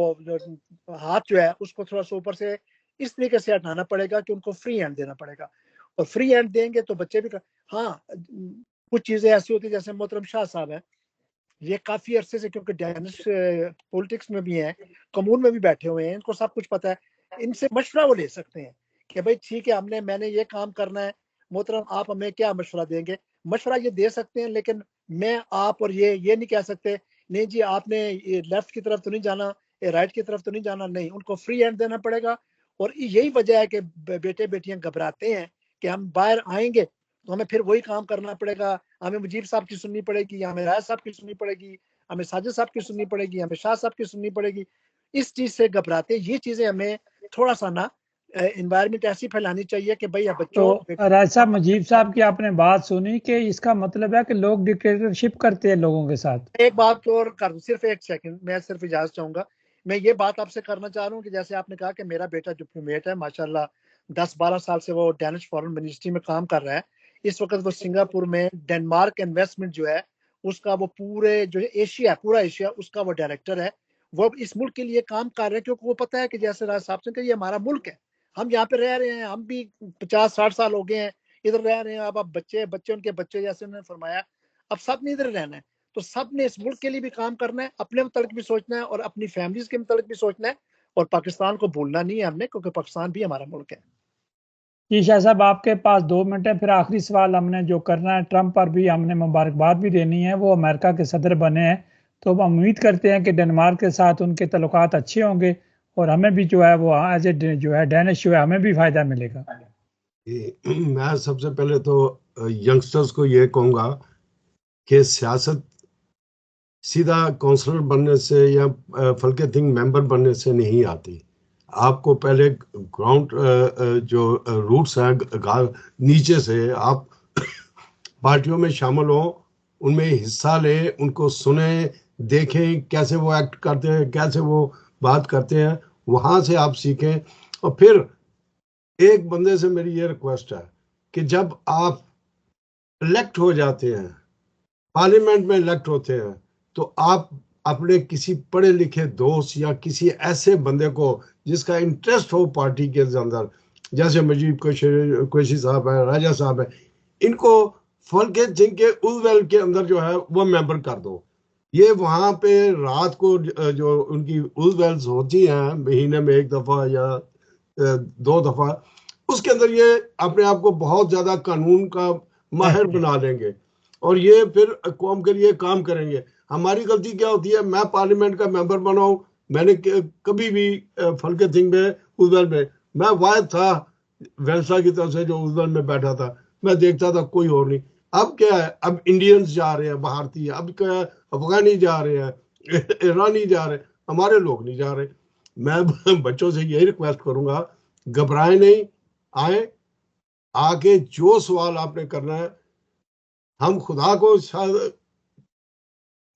हाथ जो है उसको थोड़ा सा ऊपर से इस तरीके से हटाना पड़ेगा कि उनको फ्री हैंड देना पड़ेगा। और फ्री हैंड देंगे तो बच्चे भी हाँ, कुछ चीजें ऐसी होती है, जैसे मोहतरम शाह साहब है, ये काफी अरसे से, क्योंकि डैनिश पॉलिटिक्स में भी हैं, कम्यून में भी बैठे हुए हैं, इनको सब कुछ पता है, इनसे मशवरा वो ले सकते हैं कि भाई ठीक है, मैंने ये काम करना है, मोहतरम आप हमें क्या मशवरा देंगे। मशवरा ये दे सकते हैं, लेकिन मैं आप और ये नहीं कह सकते नहीं जी आपने ये लेफ्ट की तरफ तो नहीं जाना, ये राइट की तरफ तो नहीं जाना, नहीं, उनको फ्री हैंड देना पड़ेगा। और यही वजह है कि बेटे बेटियां घबराते हैं कि हम बाहर आएंगे तो हमें फिर वही काम करना पड़ेगा, हमें मुजीब साहब की सुननी पड़ेगी, हमें राज साहब की सुननी पड़ेगी, हमें साजिद साहब की सुननी पड़ेगी, हमें शाह साहब की सुननी पड़ेगी। इस चीज से घबराते, ये चीजें हमें थोड़ा सा ना एनवायरनमेंट ऐसी फैलानी चाहिए कि भाई बच्चों। तो राज साहब, मुजीब साहब की आपने बात सुनी कि इसका मतलब है कि लोग डिक्टेटरशिप करते हैं लोगों के साथ। एक बात और कर, सिर्फ एक सेकंड, मैं सिर्फ इजाजत चाहूंगा। मैं ये बात आपसे करना चाह रहा हूँ कि जैसे आपने कहा कि मेरा बेटा डिप्लोमेट है, माशाल्लाह 10-12 साल से वो डैनिश फॉरेन मिनिस्ट्री में काम कर रहा है। इस वक्त वो सिंगापुर में डेनमार्क इन्वेस्टमेंट जो है उसका, वो पूरे जो एशिया, पूरा एशिया, उसका वो डायरेक्टर है। वो इस मुल्क के लिए काम कर रहे हैं क्योंकि वो पता है कि जैसे राज साहब से, ये हमारा मुल्क है, हम यहाँ पे रह रहे हैं, हम भी 50-60 साल हो गए हैं इधर रह रहे हैं। अब बच्चे बच्चे उनके बच्चे, जैसे उन्होंने फरमाया, अब सब ने इधर रहना है। तो सब ने इस मुल्क के लिए भी काम करना है, अपने मुतालिक भी सोचना है और अपनी फैमिलीज के मुतालिक भी सोचना है। और पाकिस्तान को भूलना नहीं है हमने, क्योंकि पाकिस्तान भी हमारा मुल्क है। जी शाह साहब, आपके पास 2 मिनट है, फिर आखिरी सवाल हमने जो करना है, ट्रंप पर भी हमने मुबारकबाद भी देनी है, वो अमेरिका के सदर बने हैं, तो हम उम्मीद करते हैं कि डेनमार्क के साथ उनके तल्लुकात अच्छे होंगे और हमें भी जो है वो एज ए जो है डैनिश जो है हमें भी फ़ायदा मिलेगा। मैं सबसे पहले तो यंगस्टर्स को ये कहूँगा कि सियासत सीधा काउंसलर बनने से या फलके थिंग मेंबर बनने से नहीं आती। आपको पहले ग्राउंड जो रूट्स हैं नीचे से आप पार्टियों में शामिल हो, उनमें हिस्सा लें, उनको सुने, देखें कैसे वो एक्ट करते हैं, कैसे वो बात करते हैं, वहाँ से आप सीखें। और फिर एक बंदे से मेरी ये रिक्वेस्ट है कि जब आप इलेक्ट हो जाते हैं, पार्लियामेंट में इलेक्ट होते हैं, तो आप अपने किसी पढ़े लिखे दोस्त या किसी ऐसे बंदे को जिसका इंटरेस्ट हो पार्टी के अंदर, जैसे मजीब कुरैशी साहब है, राजा साहब है, इनको फलके थिंग के उलवेल के अंदर जो है वो मेंबर कर दो। ये वहां पे रात को जो उनकी उलवेल्स होती हैं महीने में एक दफा या 2 दफा, उसके अंदर ये अपने आप को बहुत ज्यादा कानून का माहिर बना लेंगे और ये फिर कौम के लिए काम करेंगे। हमारी गलती क्या होती है, मैं पार्लियामेंट का मेंबर बना हूं, मैंने कभी भी फलके थिंग में उलवेल में मैं वायद था वेल्सा की तरफ से जो उलवेल में बैठा था, मैं देखता था कोई और नहीं। अब क्या है, अब इंडियंस जा रहे हैं, भारतीय, अब क्या है, अफगानी जा रहे हैं, ईरानी जा रहे हैं, हमारे लोग नहीं जा रहे। मैं बच्चों से यही रिक्वेस्ट करूंगा, घबराए नहीं, आए, आके जो सवाल आपने करना है, हम खुदा को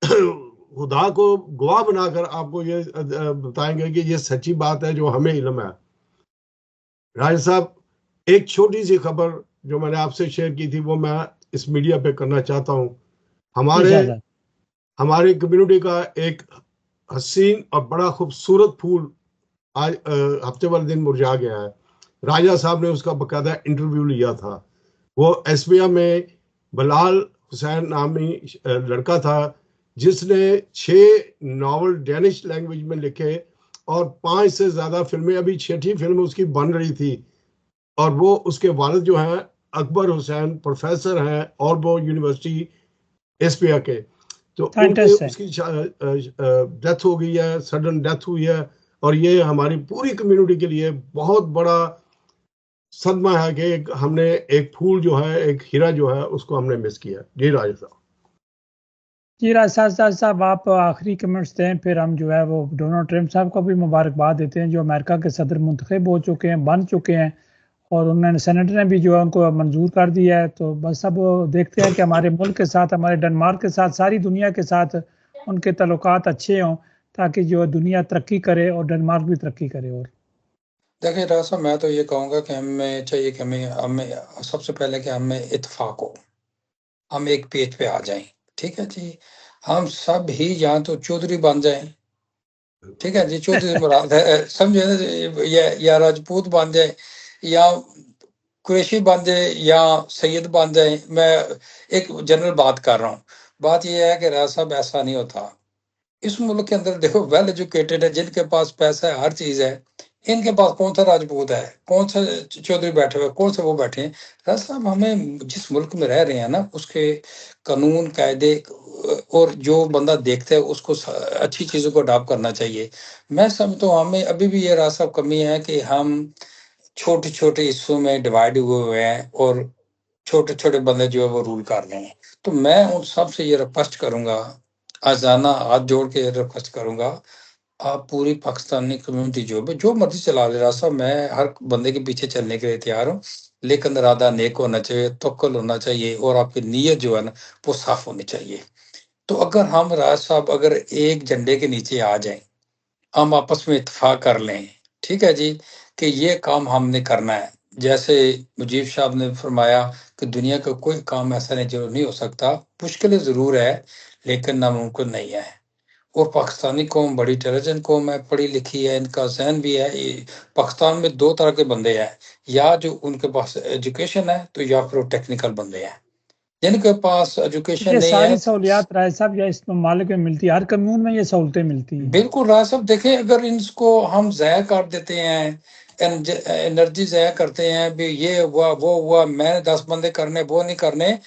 खुदा को गवाह बनाकर आपको ये बताएंगे कि ये सच्ची बात है जो हमें इल्म है। राज साहब, एक छोटी सी खबर जो मैंने आपसे शेयर की थी वो मैं इस मीडिया पे करना चाहता हूँ। हमारे कम्युनिटी का एक हसीन और बड़ा खूबसूरत फूल आज हफ्ते वाले दिन मुरझा गया है। राजा साहब ने उसका बकायदा इंटरव्यू लिया था। वो एसबिया में बलाल हुसैन नामी लड़का था जिसने 6 नॉवल डेनिश लैंग्वेज में लिखे और 5 से ज्यादा फिल्में, अभी 6ठी फिल्म उसकी बन रही थी। और वो उसके वालिद जो हैं अकबर हुसैन प्रोफेसर हैं और वो यूनिवर्सिटी एसबिया के, तो उनके उसकी डेथ हो गई है, सडन डेथ हुई है। और ये हमारी पूरी कम्युनिटी के लिए बहुत बड़ा सदमा है कि हमने एक फूल जो है, एक हीरा जो है, उसको हमने मिस किया। जी राजा साहब। जी राजा साहब, आप आखिरी कमेंट्स दें, फिर हम जो है वो डोनाल्ड ट्रंप साहब को भी मुबारकबाद देते हैं जो अमेरिका के सदर मुंतखब हो चुके हैं, बन चुके हैं, और उन्होंने सेनेटर ने भी जो है उनको मंजूर कर दिया है। तो बस अब वो देखते हैं कि हमारे मुल्क के साथ, हमारे डेनमार्क के साथ, सारी दुनिया के साथ उनके तल्लुकात अच्छे हों ताकि जो दुनिया तरक्की करे और डेनमार्क भी तरक्की करे। और देखिए राजा साहब, मैं तो ये कहूँगा कि हमें चाहिए कि हमें सबसे पहले कि हमें इत्तेफाक हो, हम एक पेज पे आ जाएं। ठीक है जी, हम सब ही या तो चौधरी बन जाएं, ठीक है जी, चौधरी से मुराद है, समझे ना, या राजपूत बन जाए, या कुरैशी बन जाए, या सैयद बन जाए। मैं एक जनरल बात कर रहा हूँ। बात यह है कि राजा साहब ऐसा नहीं होता। इस मुल्क के अंदर देखो, वेल एजुकेटेड है, जिनके पास पैसा है, हर चीज है, इनके पास कौन सा राजपूत है, कौन सा चौधरी बैठे हुए, कौन से वो बैठे हैं। राजा साहब, हमें जिस मुल्क में रह रहे हैं ना, उसके कानून कायदे और जो बंदा देखता है उसको अच्छी चीजों को अडॉप्ट करना चाहिए। मैं समझता हूँ हमें अभी भी ये राजा साहब कमी है कि हम छोटे छोटे हिस्सों में डिवाइड हुए हैं और छोटे छोटे बंदे जो है वो रूल कर रहे हैं। तो मैं उन सबसे ये रिक्वेस्ट करूंगा, आजाना हाथ जोड़ के रिक्वेस्ट करूंगा, आप पूरी पाकिस्तानी कम्युनिटी जो मर्जी चला ले, रहा साहब मैं हर बंदे के पीछे चलने के लिए तैयार हूँ, लेकिन इरादा नेक होना चाहिए, तवक्कुल होना चाहिए, और आपकी नीयत जो है ना वो साफ होनी चाहिए। तो अगर हम राज साहब अगर एक झंडे के नीचे आ जाएं, हम आपस में इत्तेफाक कर लें, ठीक है जी, कि ये काम हमने करना है। जैसे मुजीब साहब ने फरमाया कि दुनिया का कोई काम ऐसा नहीं जो नहीं हो सकता, मुश्किल जरूर है लेकिन नामुमकिन नहीं है। और पाकिस्तानी कौम बड़ी इंटेलिजेंट कौम है, पढ़ी लिखी है, इनका जहन भी है। पाकिस्तान में 2 तरह के बंदे हैं, या जो उनके पास एजुकेशन है, तो या फिर टेक्निकल बंदे हैं। जिनके पास एजुकेशन ये नहीं सारी है, सहूलियात राय साहब या इस मालिक में मिलती है, हर कम्यून में ये सहूलतें मिलती हैं। बिल्कुल राज साहब, देखें अगर इनको हम ज़ाया कर देते हैं, एनर्जी ज़ाया करते हैं भी, ये हुआ वो हुआ, मैंने 10 बंदे करने, वो नहीं करने,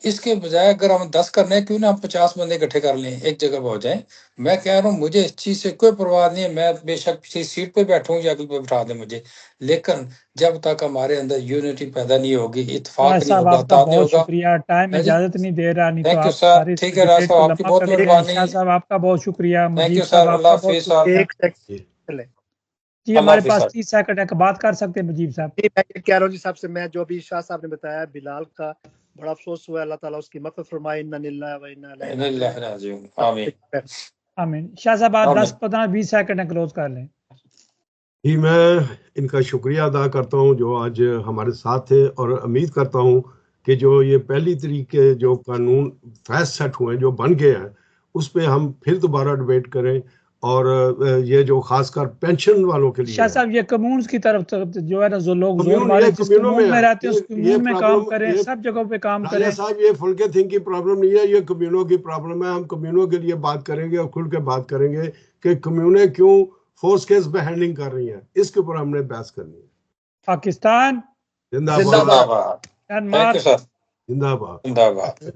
इसके बजाय अगर हम 10 करने हैं, क्यों ना हम 50 बंदे इकट्ठे कर लें, एक जगह पर हो जाएं। मैं कह रहा हूँ मुझे इस चीज से कोई परवाह नहीं है, मैं बेशक किसी सीट पे बैठूं या कहीं पे बिठा दें मुझे, लेकिन जब तक हमारे अंदर यूनिटी पैदा नहीं होगी, इत्तेफाक नहीं साहब होगा, आपका ताद नहीं बहुत होगा। शुक्रिया, टाइम है जी, इजाजत नहीं दे रहा, नहीं तो थैंक यू आप सर। सारे ठीक है राज डिबेट साहब, को आपकी लंबा बहुत कर देते हैं। मेहरबानी। शाह साहब आपका बहुत शुक्रिया, थैंक मुजीब यू साहब सर, आपका अल्लाह बहुत हाफिज शुक्रिया। सर। एक सेकंड जी अल्लाह हमारे हाफिज पास सर। 30 सेकंड है, बात कर सकते हैं मुजीब साहब। मैं ये कह रहा हूँ जी, सबसे मैं जो भी शाह साहब ने बताया बिलाल का बड़ा अफसोस हुआ, अल्लाह ताला उसकी मग़फ़िरत फरमाए, इन्ना लिल्लाहि व इन्ना इलैहि राजिऊन। आमीन आमीन। शाह साहब आप आमीन। 10-15-20 सेकंड है, क्लोज कर लें। जी, मैं इनका शुक्रिया अदा करता हूँ जो आज हमारे साथ थे, और उम्मीद करता हूँ कि जो ये पहली तरीके जो कानून फैस सेट हुए हैं, जो बन गए हैं, उस पे हम फिर दोबारा डिबेट करें। और ये जो खासकर पेंशन वालों के लिए शाह है, साहब ये कम्यून्स की तरफ जो है ना, जो लोग जोर कम्यून, मारे, ये जिस कम्यूनों में कम्यून में है, रहते हैं उस ये कम्यून में काम प्रॉब्लम, करें, ये सब जगहों पे काम राजा करें। साहब, ये फुल के थिंग की प्रॉब्लम नहीं है, ये कम्यूनों की प्रॉब्लम है। हम कम्यूनों के लिए बात करेंगे और खुल के बात करेंगे कि कम्यूनें क्यों फोर्स केस पे हैंडलिंग कर रही हैं, इसके ऊपर हमने बहस करनी है। पाकिस्तान जिंदाबाद, जिंदाबाद। Thank Myanmar you sir. जिंदाबाद। जिंदाबाद।